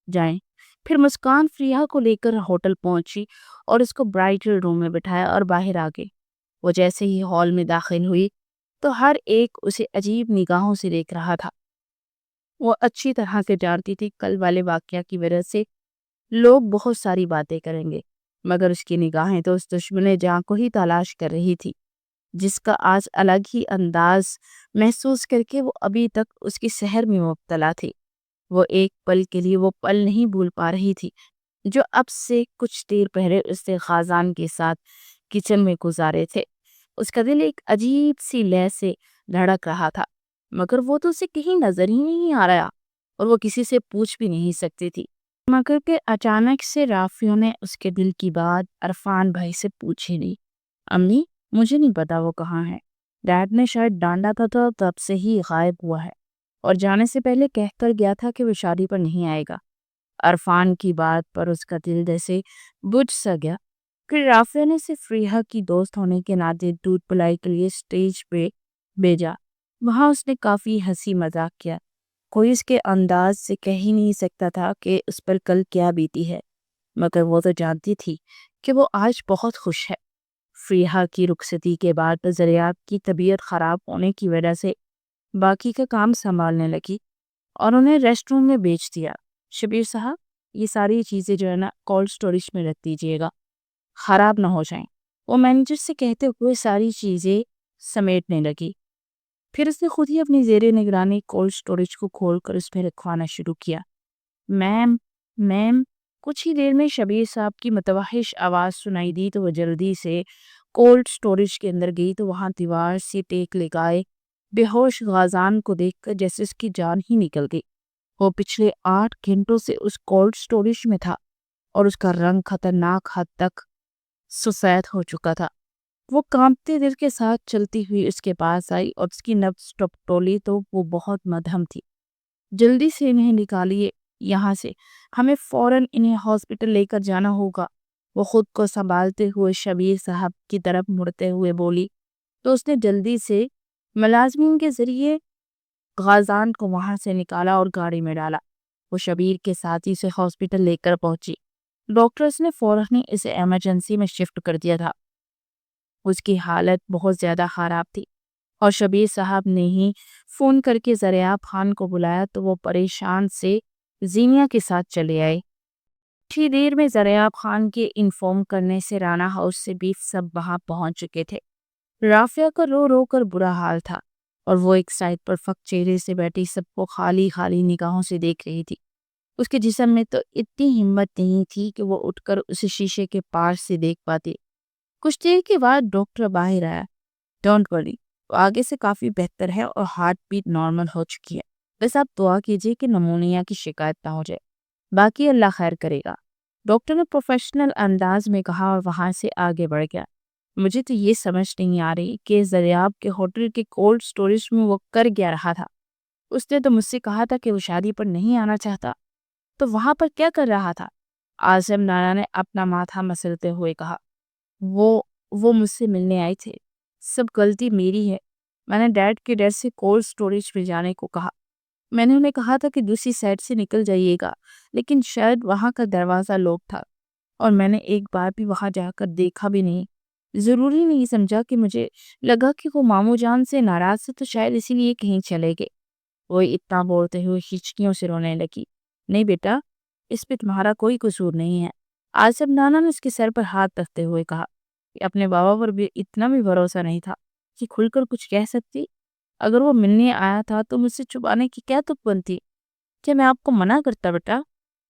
[SPEAKER 1] جائیں۔ پھر مسکان فریحہ کو لے کر ہوٹل پہنچی اور اس کو برائڈل روم میں بٹھایا اور باہر آ گئی۔ وہ جیسے ہی ہال میں داخل ہوئی تو ہر ایک اسے عجیب نگاہوں سے دیکھ رہا تھا۔ وہ اچھی طرح سے جانتی تھی کل والے واقعہ کی وجہ سے لوگ بہت ساری باتیں کریں گے، مگر اس کی نگاہیں تو اس دشمن جاں کو ہی تلاش کر رہی تھی جس کا آج الگ ہی انداز محسوس کر کے وہ ابھی تک اس کی سحر میں مبتلا تھی۔ وہ ایک پل کے لیے وہ پل نہیں بھول پا رہی تھی جو اب سے کچھ دیر پہلے اس نے خازان کے ساتھ کچن میں گزارے تھے۔ اس کا دل ایک عجیب سی لے سے دھڑک رہا تھا، مگر وہ تو اسے کہیں نظر ہی نہیں آ رہا اور وہ کسی سے پوچھ بھی نہیں سکتی تھی۔ مگر کہ اچانک سے رافیہ نے اس کے دل کی بات عرفان بھائی سے پوچھی نہیں۔ امی، مجھے نہیں پتا وہ کہاں ہے، ڈیڈ نے شاید ڈانٹا تھا تو تب سے ہی غائب ہوا ہے اور جانے سے پہلے کہہ کر گیا تھا کہ وہ شادی پر نہیں آئے گا۔ عرفان کی بات پر اس کا دل جیسے بجھ سا گیا۔ پھر رافیہ نے اسے فریحہ کی دوست ہونے کے ناطے دودھ پلائی کے لیے اسٹیج پہ بھیجا۔ وہاں اس نے کافی ہنسی مذاق کیا۔ کوئی اس کے انداز سے کہہ ہی نہیں سکتا تھا کہ اس پر کل کیا بیتی ہے، مگر وہ تو جانتی تھی کہ وہ آج بہت خوش ہے۔ فریحہ کی رخصتی کے بعد زریاب کی طبیعت خراب ہونے کی وجہ سے باقی کا کام سنبھالنے لگی اور انہیں ریسٹ روم میں بیچ دیا۔ شبیر صاحب، یہ ساری چیزیں جو ہے نا کولڈ سٹوریج میں رکھ دیجیے گا، خراب نہ ہو جائیں۔ وہ مینیجر سے کہتے ہوئے ساری چیزیں سمیٹنے لگی۔ پھر اس نے خود ہی اپنی زیر نگرانی کولڈ سٹوریج کو کھول کر اس میں رکھوانا شروع کیا۔ میم میم کچھ ہی دیر میں شبیر صاحب کی متوحش آواز سنائی دی تو وہ جلدی سے کولڈ سٹوریج کے اندر گئی تو وہاں دیوار سے ٹیک لگائے بے ہوش غازان کو دیکھ کر جیسے اس کی جان ہی نکل گئی۔ وہ پچھلے 8 گھنٹوں سے اس کولڈ سٹوریج میں تھا اور اس کا رنگ خطرناک حد تک سفید ہو چکا تھا۔ وہ کانپتے دل کے ساتھ چلتی ہوئی اس کے پاس آئی اور اس کی نبض ٹپٹولی تو وہ بہت مدھم تھی۔ جلدی سے انہیں نکالیے یہاں سے، ہمیں فوراً انہیں ہاسپٹل لے کر جانا ہوگا۔ وہ خود کو سنبھالتے ہوئے شبیر صاحب کی طرف مڑتے ہوئے بولی تو اس نے جلدی سے ملازمین کے ذریعے غازان کو وہاں سے نکالا اور گاڑی میں ڈالا۔ وہ شبیر کے ساتھی سے ہاسپٹل لے کر پہنچی۔ ڈاکٹرز نے فوراً اسے ایمرجنسی میں شفٹ کر دیا تھا۔ اس کی حالت بہت زیادہ خراب تھی اور شبیر صاحب نے ہی فون کر کے زریاب خان کو بلایا تو وہ پریشان سے زینیا کے ساتھ چلے آئے۔ تھی دیر میں زریاب خان کے انفارم کرنے سے رانا ہاؤس سے بھی سب وہاں پہنچ چکے تھے۔ رافیہ کا رو رو کر برا حال تھا اور وہ ایک سائڈ پر فک چہرے سے بیٹھی سب کو خالی خالی نگاہوں سے دیکھ رہی تھی۔ اس کے جسم میں تو اتنی ہمت نہیں تھی کہ وہ اٹھ کر اسے شیشے کے پاس سے دیکھ پاتی۔ کچھ دیر کے بعد ڈاکٹر باہر آیا۔ ڈونٹ وری، وہ آگے سے کافی بہتر ہے اور ہارٹ بیٹ نارمل ہو چکی ہے، بس آپ دعا کیجیے کہ نمونیا کی شکایت نہ ہو جائے، باقی اللہ خیر کرے گا، ڈاکٹر نے پروفیشنل انداز میں کہا اور وہاں سے آگے بڑھ گیا۔ مجھے تو یہ سمجھ نہیں آ رہی کہ زریاب کے ہوٹل کے کولڈ سٹوریج میں وہ کر گیا رہا تھا۔ اس نے تو مجھ سے کہا تھا کہ وہ شادی پر نہیں آنا چاہتا، تو وہاں پر کیا کر رہا تھا؟ عاصم نانا نے اپنا ماتھا مسلتے ہوئے کہا۔ وہ مجھ سے ملنے آئے تھے، سب غلطی میری ہے۔ میں نے ڈیڈ کے ڈر سے کولڈ سٹوریج میں جانے کو کہا۔ میں نے انہیں کہا تھا کہ دوسری سائڈ سے نکل جائیے گا، لیکن شاید وہاں کا دروازہ لاک تھا اور میں نے ایک بار بھی وہاں جا کر دیکھا بھی نہیں۔ ضروری نہیں سمجھا کہ مجھے لگا کہ وہ ماموں جان سے ناراض سے تو شاید اسی لیے کہیں چلے گئے۔ وہ اتنا بولتے ہوئے ہچکیوں سے رونے لگی۔ نہیں بیٹا، اس پہ تمہارا کوئی قصور نہیں ہے، عاصم نانا نے اس کے سر پر ہاتھ رکھتے ہوئے کہا۔ اپنے بابا پر بھی اتنا بھی بھروسہ نہیں تھا کہ کھل کر کچھ کہہ سکتی۔ اگر وہ ملنے آیا تھا تو مجھ سے چھپانے کی کیا تک بنتی؟ کیا میں آپ کو منع کرتا بیٹا؟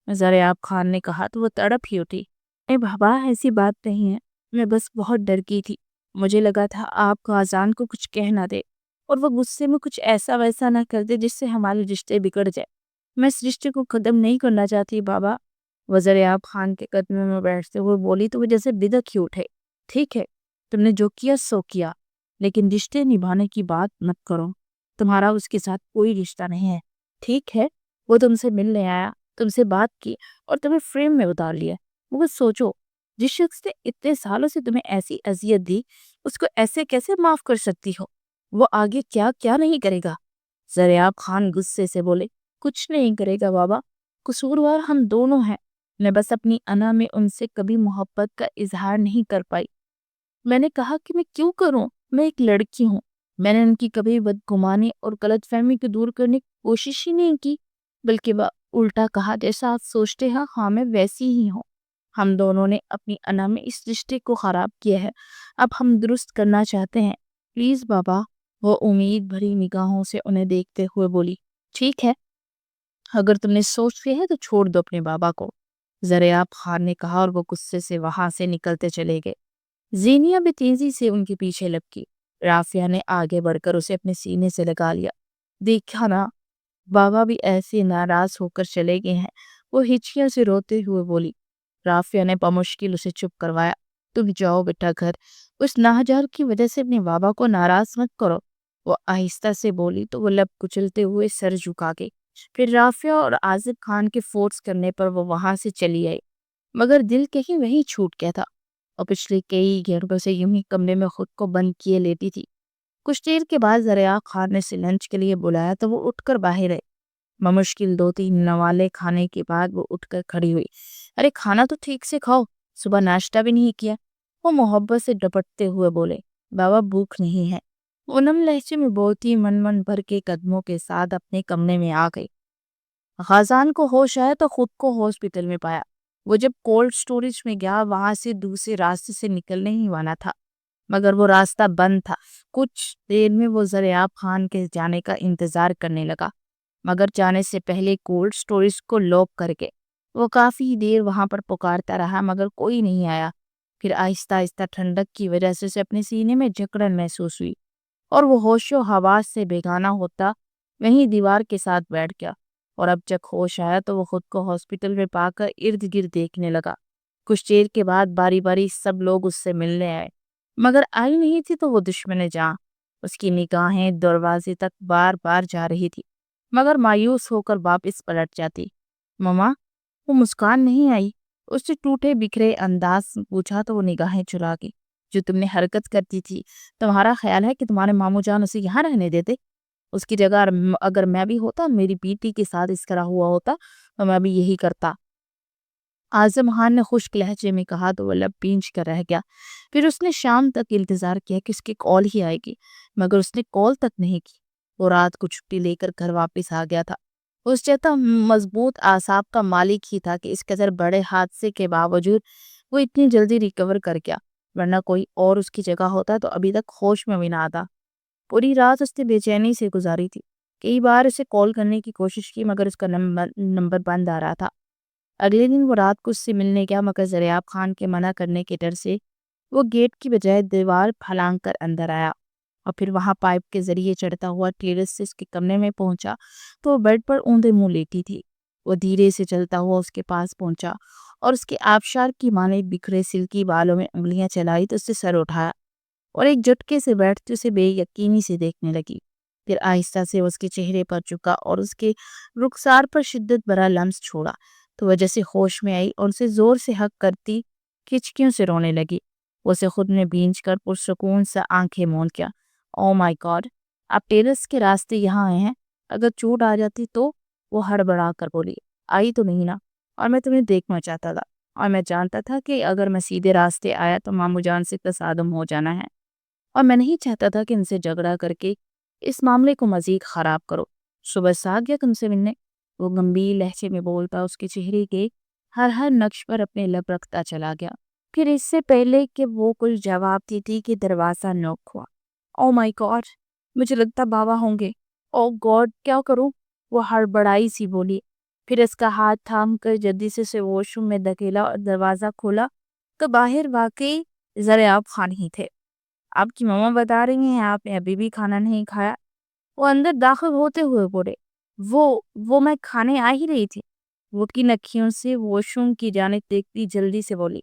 [SPEAKER 1] زریاب خان نے کہا تو وہ تڑپ ہی اٹھی۔ اے بابا، ایسی بات نہیں ہے، میں بس بہت ڈر گئی تھی، مجھے لگا تھا آپ غازان کو کچھ کہہ نہ دے اور وہ غصے میں کچھ ایسا ویسا نہ کر دے جس سے ہمارے رشتے بگڑ جائے۔ میں اس رشتے کو ختم نہیں کرنا چاہتی بابا، وزیر اعظم خان کے قدموں میں بیٹھتے ہوئے بولی تو وہ جیسے بدک ہی اٹھے. ٹھیک ہے، تم نے جو کیا سو کیا، لیکن رشتے نبھانے کی بات مت کرو. تمہارا اس کے ساتھ کوئی رشتہ نہیں ہے. ٹھیک ہے، وہ تم سے ملنے آیا، تم سے بات کی اور تمہیں فریم میں اتار لیا. مگر سوچو، جس شخص نے اتنے سالوں سے تمہیں ایسی اذیت دی، اس کو ایسے کیسے معاف کر سکتی ہو؟ وہ آگے کیا کیا نہیں کرے گا؟ زریاب خان غصے سے بولے. کچھ نہیں کرے گا بابا، قصوروار ہم دونوں ہیں. میں بس اپنی انا میں ان سے کبھی محبت کا اظہار نہیں کر پائی. میں نے کہا کہ میں کیوں کروں؟ میں ایک لڑکی ہوں. میں نے ان کی کبھی بدگمانی اور غلط فہمی کو دور کرنے کی کوشش ہی نہیں کی، بلکہ الٹا کہا جیسا آپ سوچتے ہیں ہاں میں ویسی ہی ہوں. ہم دونوں نے اپنی انا میں اس رشتے کو خراب کیا ہے، اب ہم درست کرنا چاہتے ہیں. پلیز بابا. وہ امید بھری نگاہوں سے انہیں دیکھتے ہوئے بولی. ٹھیک ہے، اگر تم نے سوچ لیا ہے تو چھوڑ دو اپنے بابا کو، زریاب خان نے کہا، اور وہ غصے سے وہاں سے نکلتے چلے گئے. زینیا بھی تیزی سے ان کے پیچھے لپکی. رافیہ نے آگے بڑھ کر اسے اپنے سینے سے لگا لیا. دیکھا نا، بابا بھی ایسے ناراض ہو کر چلے گئے ہیں، وہ ہچکیوں سے روتے ہوئے بولی. رافیہ نے بمشکل اسے چپ کروایا. تم جاؤ بیٹا گھر، اس ناہجار کی وجہ سے اپنے بابا کو ناراض مت کرو. وہ آہستہ سے بولی تو وہ لب کچلتے ہوئے سر جھکا گئی. پھر رافیہ اور عازب خان کے فورس کرنے پر وہ وہاں سے چلی آئی، مگر دل کہیں وہیں چھوٹ گیا تھا، اور پچھلے کئی گھنٹوں سے یوں ہی کمرے میں خود کو بند کیے لیتی تھی. کچھ دیر کے بعد زریاب خان نے اسے لنچ کے لیے بلایا تو وہ اٹھ کر باہر آئی. بمشکل 2-3 نوالے کھانے کے بعد وہ اٹھ کر کھڑی ہوئی. ارے کھانا تو ٹھیک سے کھاؤ، صبح ناشتہ بھی نہیں کیا. وہ محبت سے ڈپٹتے ہوئے بولے. بابا بھوک نہیں ہے، وہ نم لہجے میں بولتی من بھر کے قدموں کے ساتھ اپنے کمرے میں آ گئی. غازان کو ہوش آیا تو خود کو ہاسپٹل میں پایا. وہ جب کولڈ سٹوریج میں گیا وہاں سے دوسرے راستے سے نکلنے ہی والا تھا، مگر وہ راستہ بند تھا. کچھ دیر میں وہ زریاب خان کے جانے کا انتظار کرنے لگا، مگر جانے سے پہلے کولڈ سٹوریج کو لاک کر کے. وہ کافی دیر وہاں پر پکارتا رہا مگر کوئی نہیں آیا. پھر آہستہ آہستہ ٹھنڈک کی وجہ سے اسے اپنے سینے میں جکڑن محسوس ہوئی، اور وہ ہوش و حواس سے بیگانہ ہوتا وہیں دیوار کے ساتھ بیٹھ گیا. اور اب جب ہوش آیا تو وہ خود کو ہاسپٹل میں پا کر ارد گرد دیکھنے لگا. کچھ دیر کے بعد باری باری سب لوگ اس سے ملنے آئے، مگر آئی نہیں تھی تو وہ دشمن جاں. اس کی نگاہیں دروازے تک بار بار جا رہی تھی، مگر مایوس ہو کر واپس پلٹ جاتی. ماما، وہ مسکان نہیں آئی؟ اس سے ٹوٹے بکھرے انداز میں پوچھا تو وہ نگاہیں چرا گئی. جو تم نے حرکت کرتی تھی، تمہارا خیال ہے کہ تمہارے ماموں جان اسے یہاں رہنے دیتے؟ اس کی جگہ اگر میں بھی ہوتا، میری بیٹی کے ساتھ اس طرح ہوا ہوتا تو میں بھی یہی کرتا. اعظم خان نے خشک لہجے میں کہا تو وہ لب پینچ کر رہ گیا. پھر اس نے شام تک انتظار کیا کہ اس کی کال ہی آئے گی، مگر اس نے کال تک نہیں کی. وہ رات کو چھٹی لے کر گھر واپس آ گیا تھا. اس جیسا مضبوط اعصاب کا مالک ہی تھا کہ اس قدر بڑے حادثے کے باوجود وہ اتنی جلدی ریکور کر گیا، ورنہ کوئی اور اس کی جگہ ہوتا تو ابھی تک ہوش میں بھی نہ آتا. پوری رات اس نے بے چینی سے گزاری تھی. کئی بار اسے کال کرنے کی کوشش کی مگر اس کا نمبر بند آ رہا تھا. اگلے دن وہ رات کو اس سے ملنے گیا، مگر زریاب خان کے منع کرنے کے ڈر سے وہ گیٹ کی بجائے دیوار پھلانگ کر اندر آیا، اور پھر وہاں پائپ کے ذریعے چڑھتا ہوا ٹیرس سے اس کے کمرے میں پہنچا تو وہ بیڈ پر اوندے منہ لیٹی تھی. وہ دھیرے سے چلتا ہوا اس کے پاس پہنچا اور اس کے آبشار کی مانے بکھرے سلکی بالوں میں انگلیاں چلائی تو اس سے سر اٹھایا اور ایک جھٹکے سے بیٹھتے اسے بے یقینی سے دیکھنے لگی. پھر آہستہ سے اس کے چہرے پر جھکا اور اس کے رخسار پر شدت بھرا لمس چھوڑا تو وہ جیسے ہوش میں آئی اور اسے زور سے ہگ کرتی کھچکیوں سے رونے لگی. وہ اسے خود میں بھینچ کر پرسکون سا آنکھیں موند کیا. او مائی گاڈ، آپ ٹیرس کے راستے یہاں آئے ہیں، اگر چوٹ آ جاتی تو؟ وہ ہڑبڑا کر بولی. آئی تو نہیں نا، اور میں تمہیں دیکھنا چاہتا تھا، اور میں جانتا تھا کہ اگر میں سیدھے راستے آیا تو ماموں جان سے تصادم ہو جانا ہے، اور میں نہیں چاہتا تھا کہ ان سے جھگڑا کر کے اس معاملے کو مزید خراب کرو. صبح سے آ گیا تم سے ملنے. وہ گمبھیر لہجے میں بولتا اس کے چہرے کے ہر نقش پر اپنے لب رکھتا چلا گیا. پھر اس سے پہلے کہ وہ کچھ جواب دیتی کہ دروازہ نوک ہوا. او مائی گاڈ، مجھے لگتا بابا ہوں گے. او گاڈ، کیا کروں؟ وہ ہڑبڑائی سی بولی. پھر اس کا ہاتھ تھام کر جلدی سے واش روم میں دھکیلا اور دروازہ کھولا تو باہر واقعی زریاب خان ہی تھے. آپ کی ماما بتا رہی ہیں آپ نے ابھی بھی کھانا نہیں کھایا؟ وہ اندر داخل ہوتے ہوئے بولے. وہ میں کھانے آ ہی رہی تھی. وہ کی نکھیوں سے واش روم کی جانب دیکھتی جلدی سے بولی،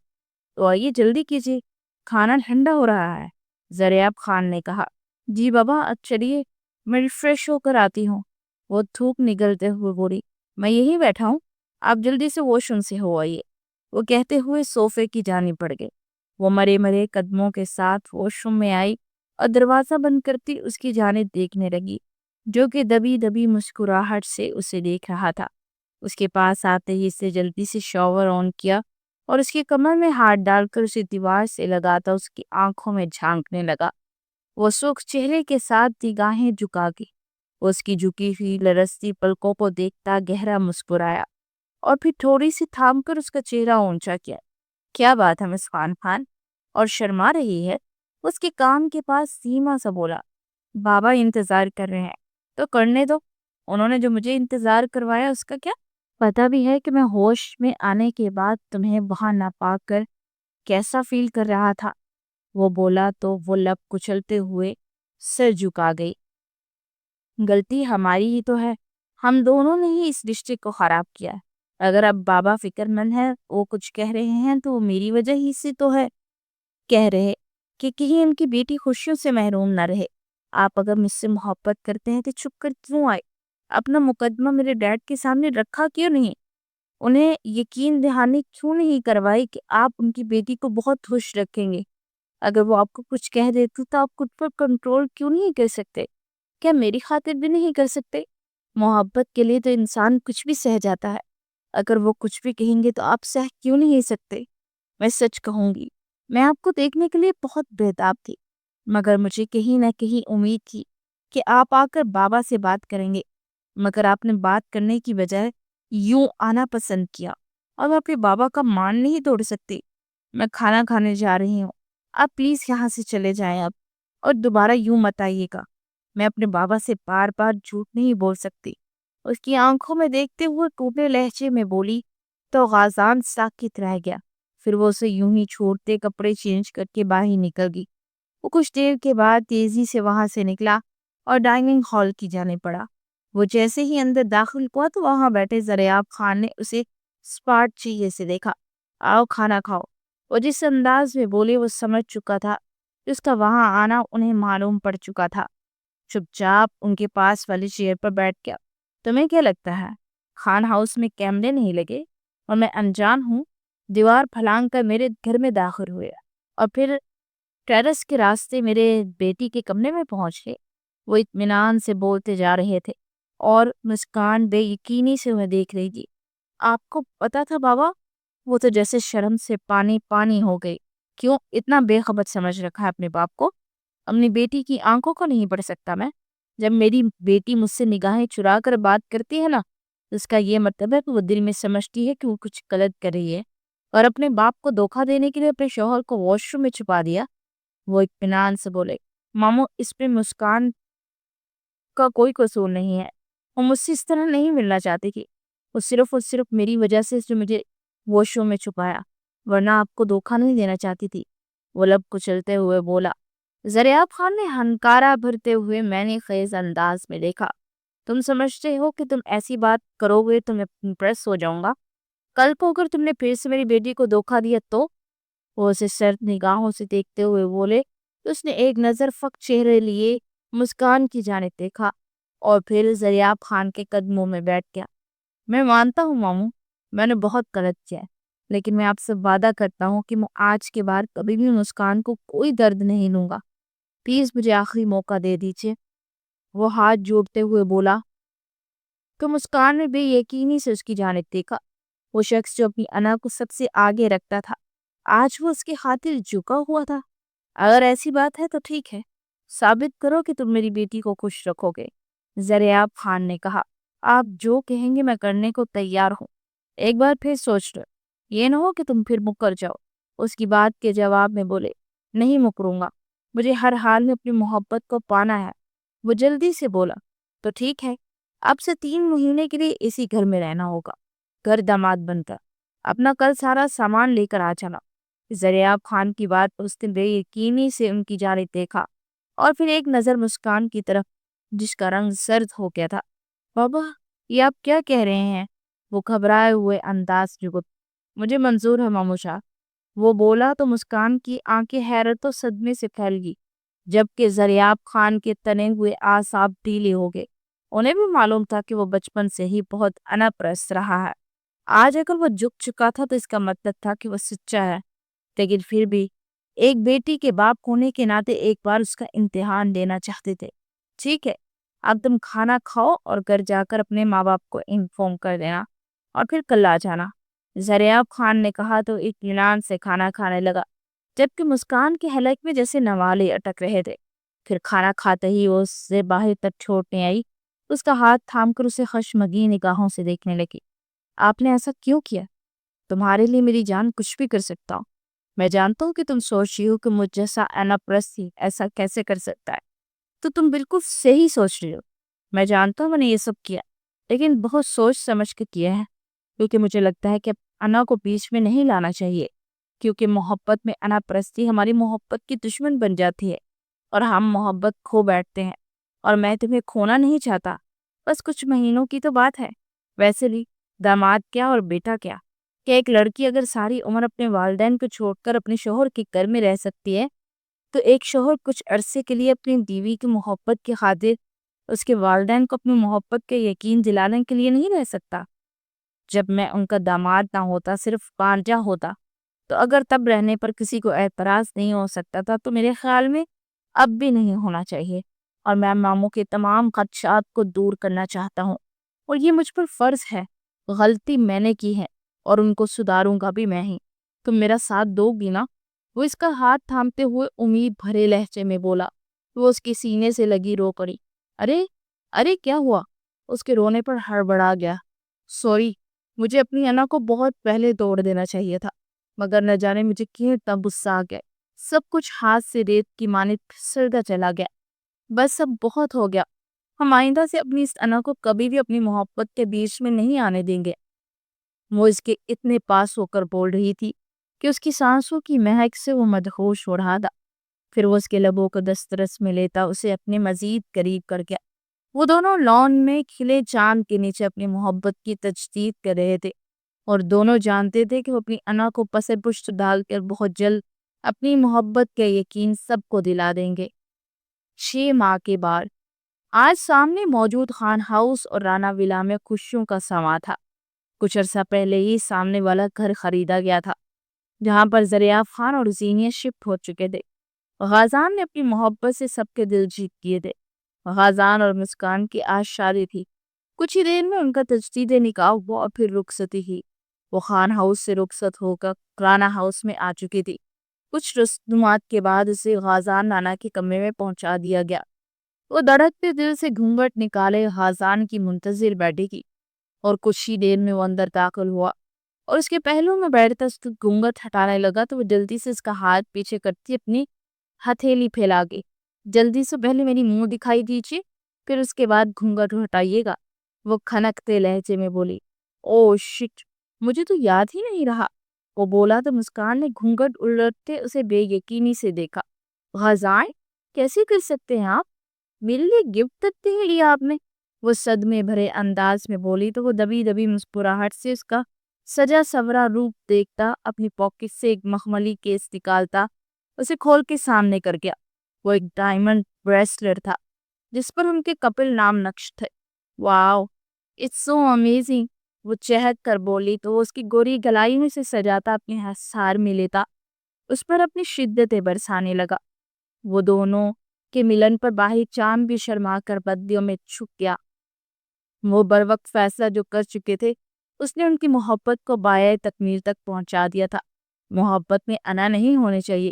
[SPEAKER 1] تو آئیے جلدی کیجیے، کھانا ٹھنڈا ہو رہا ہے۔ زریاب خان نے کہا، جی بابا اب چلیے، میں ریفریش ہو کر آتی ہوں۔ وہ تھوک نگلتے ہوئے بولی، میں یہی بیٹھا ہوں، آپ جلدی سے واش روم سے ہو آئیے۔ وہ کہتے ہوئے صوفے کی جانب بڑھ گئے۔ وہ مرے مرے قدموں کے ساتھ واش روم میں آئی اور دروازہ بند کرتی اس کی جانب دیکھنے لگی، جو کہ دبی دبی مسکراہٹ سے اسے دیکھ رہا تھا۔ اس کے پاس آتے ہی اسے جلدی سے شاور آن کیا اور اس کی کمر میں ہاتھ ڈال کر اسے دیوار سے لگاتا اس کی آنکھوں میں جھانکنے لگا۔ وہ سرخ چہرے کے ساتھ نگاہیں جھکا کے اس کی جھکی ہوئی لرزتی پلکوں کو دیکھتا گہرا مسکرایا اور پھر تھوڑی سی تھام کر اس کا چہرہ اونچا کیا۔ کیا بات ہے مس خان اور شرما رہی ہے؟ اس کے کام کے پاس سیما سا بولا، بابا انتظار کر رہے ہیں تو کرنے دو، انہوں نے جو مجھے انتظار کروایا اس کا کیا؟ پتا بھی ہے کہ میں ہوش میں آنے کے بعد تمہیں وہاں نہ پا کر کیسا فیل کر رہا تھا۔ وہ بولا تو وہ لب کچلتے ہوئے سر جھکا گئی۔ غلطی ہماری ہی تو ہے، ہم دونوں نے ہی اس رشتے کو خراب کیا ہے۔ اگر اب بابا فکر مند ہے، وہ کچھ کہہ رہے ہیں تو وہ میری وجہ ہی سے تو ہے، کہہ رہے کہ کہیں ان کی بیٹی خوشیوں سے محروم نہ رہے۔ آپ اگر مجھ سے محبت کرتے ہیں تو چھپ کر کیوں آئے؟ اپنا مقدمہ میرے ڈیڈ کے سامنے رکھا کیوں نہیں؟ انہیں یقین دہانی کیوں نہیں کروائی کہ آپ ان کی بیٹی کو بہت خوش رکھیں گے؟ اگر وہ آپ کو کچھ کہہ دیتی تو آپ خود پر کنٹرول کیوں نہیں کر سکتے؟ کیا میری خاطر بھی نہیں کر سکتے؟ محبت کے لیے تو انسان کچھ بھی سہ جاتا ہے، اگر وہ کچھ بھی کہیں گے تو آپ سہ کیوں نہیں سکتے؟ میں سچ کہوں گی، میں آپ کو دیکھنے کے لیے بہت بےتاب تھی، مگر مجھے کہیں نہ کہیں امید تھی کہ آپ آ کر بابا سے بات کریں گے، مگر آپ نے بات کرنے کی بجائے یوں آنا پسند کیا، اور میں اپنے بابا کا مان نہیں توڑ سکتی۔ میں کھانا کھانے جا رہی ہوں، آپ پلیز یہاں سے چلے جائیں اب، اور دوبارہ یوں مت آئیے گا۔ میں اپنے بابا سے بار بار جھوٹ نہیں بول سکتی۔ اس کی آنکھوں میں دیکھتے ہوئے ٹوٹے لہجے میں بولی تو غازان ساکت رہ گیا۔ پھر وہ اسے یوں ہی چھوڑتے کپڑے چینج کر کے باہر نکل گئی۔ وہ کچھ دیر کے بعد تیزی سے وہاں سے نکلا اور ڈائننگ ہال کی جانب پڑا۔ وہ جیسے ہی اندر داخل ہوا تو وہاں بیٹھے زریاب خان نے اسے سپاٹ چہرے سے دیکھا۔ آؤ کھانا کھاؤ۔ وہ جس انداز میں بولے وہ سمجھ چکا تھا، اس کا وہاں آنا انہیں معلوم پڑ چکا تھا۔ چپ چاپ ان کے پاس والی چیئر پر بیٹھ گیا۔ تمہیں کیا لگتا ہے خان ہاؤس میں کیمرے نہیں لگے اور میں انجان ہوں؟ دیوار پھلانگ کر میرے گھر میں داخل ہوئے اور پھر ٹیرس کے راستے میرے بیٹی کے کمرے میں پہنچ گئے۔ وہ اطمینان سے بولتے جا رہے تھے اور مسکان بے یقینی سے انہیں دیکھ رہی تھی۔ آپ کو پتا تھا بابا؟ وہ تو جیسے شرم سے پانی پانی ہو گئی۔ کیوں اتنا بے خبر سمجھ رکھا ہے اپنے باپ کو؟ اپنی بیٹی کی آنکھوں کو نہیں پڑھ سکتا میں؟ جب میری بیٹی مجھ سے نگاہیں چرا کر بات کرتی ہے نا، اس کا یہ مطلب ہے کہ وہ دل میں سمجھتی ہے کہ وہ کچھ غلط کر رہی ہے، اور اپنے باپ کو دھوکہ دینے کے لیے اپنے شوہر کو واش روم میں چھپا دیا۔ وہ اطمینان سے بولے، مامو اس پہ مسکان کا کوئی قصور نہیں ہے، وہ مجھ سے اس طرح نہیں ملنا چاہتی تھی، وہ صرف اور صرف میری وجہ سے جو مجھے واش روم میں چھپایا، ورنہ آپ کو دھوکہ نہیں دینا چاہتی تھی۔ وہ لب کچلتے ہوئے بولا۔ زریاب خان نے ہنکارا بھرتے ہوئے میں نے خیز انداز میں دیکھا، تم سمجھتے ہو کہ تم ایسی بات کرو گے تو میں امپریس ہو جاؤں گا؟ کل کو اگر تم نے پھر سے میری بیٹی کو دھوکہ دیا تو؟ وہ اسے سرد نگاہوں سے دیکھتے ہوئے بولے۔ اس نے ایک نظر فق چہرے لیے مسکان کی جانب دیکھا اور پھر زریاب خان کے قدموں میں بیٹھ گیا۔ میں مانتا ہوں ماموں، میں نے بہت غلط کیا ہے، لیکن میں آپ سے وعدہ کرتا ہوں کہ میں آج کے بعد کبھی بھی مسکان کو کوئی درد نہیں دوں گا۔ پلیز مجھے آخری موقع دے دیجیے۔ وہ ہاتھ جوڑتے ہوئے بولا تو مسکان نے بے یقینی سے اس کی جانب دیکھا۔ وہ شخص جو اپنی انا کو سب سے آگے رکھتا تھا، آج وہ اس کے خاطر جھکا ہوا تھا۔ اگر ایسی بات ہے تو ٹھیک ہے، ثابت کرو کہ تم میری بیٹی کو خوش رکھو گے۔ زریاب خان نے کہا، آپ جو کہیں گے میں کرنے کو تیار ہوں، ایک بار پھر سوچ لو، یہ نہ ہو کہ تم پھر مکر جاؤ۔ اس کی بات کے جواب میں بولے، نہیں مکروں گا، مجھے ہر حال میں اپنی محبت کو پانا ہے۔ وہ جلدی سے بولا، تو ٹھیک ہے، اب سے 3 مہینے کے لیے اسی گھر میں رہنا ہوگا، گھر داماد بن کر۔ اپنا کل سارا سامان لے کر آ جانا۔ زریاب خان کی بات اس نے بے یقینی سے ان کی جانب دیکھا اور پھر ایک نظر مسکان کی طرف جس کا رنگ زرد ہو گیا تھا۔ بابا یہ آپ کیا کہہ رہے ہیں؟ وہ گھبرائے ہوئے انداز میں مجھے منظور ہے مامو شاہ، وہ بولا تو مسکان کی آنکھیں حیرت و صدمے سے پھیل گئی، جبکہ زریاب خان کے تنے ہوئے اعصاب ڈھیلے ہو گئے۔ انہیں بھی معلوم تھا کہ وہ بچپن سے ہی بہت انا پرست رہا ہے۔ آج اگر وہ جھک چکا تھا تو اس کا مطلب تھا کہ وہ سچا ہے، لیکن پھر بھی ایک بیٹی کے باپ ہونے کے ناطے ایک بار اس کا امتحان لینا چاہتے تھے۔ ٹھیک ہے، اب تم کھانا کھاؤ اور گھر جا کر اپنے ماں باپ کو انفارم کر دینا اور پھر کل آ جانا، زریاب خان نے کہا تو اطمینان سے کھانا کھانے لگا، جبکہ مسکان کے حلق میں جیسے نوالے اٹک رہے تھے۔ پھر کھانا کھاتے ہی وہ اسے باہر تک چھوڑنے آئی، اس کا ہاتھ تھام کر اسے خشمگین نگاہوں سے دیکھنے لگی۔ آپ نے ایسا کیوں کیا؟ تمہارے لیے میری جان کچھ بھی کر سکتا ہوں۔ میں جانتا ہوں کہ تم سوچ رہی ہو کہ مجھ جیسا اناپرستی ایسا کیسے کر سکتا ہے، تو تم بالکل صحیح سوچ رہی ہو۔ میں جانتا ہوں میں نے یہ سب کیا، لیکن بہت سوچ سمجھ کے کیا ہے، کیونکہ مجھے لگتا ہے کہ انا کو بیچ میں نہیں لانا چاہیے، کیونکہ محبت میں انا پرستی ہماری محبت کی دشمن بن جاتی ہے اور ہم محبت کھو بیٹھتے ہیں، اور میں تمہیں کھونا نہیں چاہتا، بس کچھ مہینوں کی تو بات ہے۔ ویسے بھی داماد کیا اور بیٹا کیا، کہ ایک لڑکی اگر ساری عمر اپنے والدین کو چھوڑ کر اپنے شوہر کے گھر میں رہ سکتی ہے، تو ایک شوہر کچھ عرصے کے لیے اپنی بیوی کی محبت کی خاطر اس کے والدین کو اپنی محبت کے یقین دلانے کے لیے نہیں رہ سکتا؟ جب میں ان کا داماد نہ ہوتا، صرف بانجا ہوتا، تو اگر تب رہنے پر کسی کو اعتراض نہیں ہو سکتا تھا تو میرے خیال میں اب بھی نہیں ہونا چاہیے، اور میں ماموں کے تمام خدشات کو دور کرنا چاہتا ہوں، اور یہ مجھ پر فرض ہے۔ غلطی میں نے کی ہے اور ان کو سدھاروں گا بھی میں ہی۔ تم میرا ساتھ دو گی نا؟ وہ اس کا ہاتھ تھامتے ہوئے امید بھرے لہجے میں بولا۔ وہ اس کے سینے سے لگی رو پڑی۔ ارے ارے کیا ہوا؟ اس کے رونے پر ہڑبڑا گیا۔ سوری، مجھے اپنی انا کو بہت پہلے توڑ دینا چاہیے تھا، مگر نہ جانے مجھے کیوں اتنا غصہ آ گیا، سب کچھ ہاتھ سے ریت کی مانند پھسلتا چلا گیا۔ بس اب بہت ہو گیا، ہم آئندہ سے اپنی اس انا کو کبھی بھی اپنی محبت کے بیچ میں نہیں آنے دیں گے۔ وہ اس کے اتنے پاس ہو کر بول رہی تھی کہ اس کی سانسوں کی مہک سے وہ مدہوش ہو رہا تھا۔ پھر وہ اس کے لبوں کو دسترس میں لیتا اسے اپنے مزید قریب کر گیا۔ وہ دونوں لان میں کھلے چاند کے نیچے اپنی محبت کی تجدید کر رہے تھے، اور دونوں جانتے تھے کہ وہ اپنی انا کو پس پشت ڈال کر بہت جلد اپنی محبت کے یقین سب کو دلا دیں گے۔ 6 ماہ کے بعد آج سامنے موجود خان ہاؤس اور رانا ولا میں خوشیوں کا سماں تھا۔ کچھ عرصہ پہلے ہی سامنے والا گھر خریدا گیا تھا، جہاں پر زریاب خان اور زینیہ شفٹ ہو چکے تھے۔ غازان نے اپنی محبت سے سب کے دل جیت کیے تھے۔ غازان اور مسکان کی آج شادی تھی۔ کچھ ہی دیر میں ان کا تجدید نکاح ہوا اور پھر رخصتی ہی۔ وہ خان ہاؤس سے رخصت ہو کر رانا ہاؤس میں آ چکی تھی۔ کچھ رسومات کے بعد اسے غازان نانا کے کمرے میں پہنچا دیا گیا۔ وہ دھڑکتے دل سے گھونگھٹ نکالے غازان کی منتظر بیٹھی کی، اور کچھ ہی دیر میں وہ اندر داخل ہوا اور اس کے پہلو میں بیٹھتا اس کا گھونگھٹ ہٹانے لگا تو وہ جلدی سے اس کا ہاتھ پیچھے کرتی اپنی ہتھیلی پھیلا گئی۔ جلدی سے پہلے میری منہ دکھائی دیجیے، پھر اس کے بعد گھونگھٹ ہٹائیے گا، وہ کھنکتے لہجے میں بولی۔ او شٹ، مجھے تو یاد ہی نہیں رہا، وہ بولا تو مسکان نے گھونگھٹ الٹتے اسے بے یقینی سے دیکھا۔ غازان، کیسے کر سکتے ہیں آپ؟ میرے لیے گفٹ تک نہیں لیا آپ نے، وہ صدمے بھرے انداز میں بولی تو وہ دبی دبی مسکراہٹ سے اس کا سجا سورا روپ دیکھتا اپنی پاکٹ سے ایک مخملی کیس نکالتا اسے کھول کے سامنے کر گیا۔ وہ ایک ڈائمنڈ بریسلٹ تھا جس پر ان کے کپل نام نقش تھے۔ واو، اٹس سو امیزنگ، وہ چہک کر بولی تو وہ اس کی گوری گلائی میں سے سجاتا اپنے ہار میں لیتا اس پر اپنی شدتیں برسانے لگا۔ وہ دونوں کے ملن پر باہر چاند بھی شرما کر بدیوں میں چھپ گیا۔ وہ بروقت فیصلہ جو کر چکے تھے، اس نے ان کی محبت کو بائے تکمیل تک پہنچا دیا تھا۔ محبت میں انا نہیں ہونے چاہیے،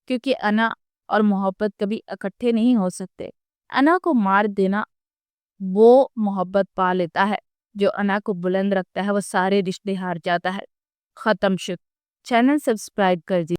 [SPEAKER 1] کیونکہ انا اور محبت کبھی اکٹھے نہیں ہو سکتے۔ انا کو مار دینا وہ محبت پا لیتا ہے، جو انا کو بلند رکھتا ہے وہ سارے رشتے ہار جاتا ہے۔ ختم شد۔ چینل سبسکرائب کر دی۔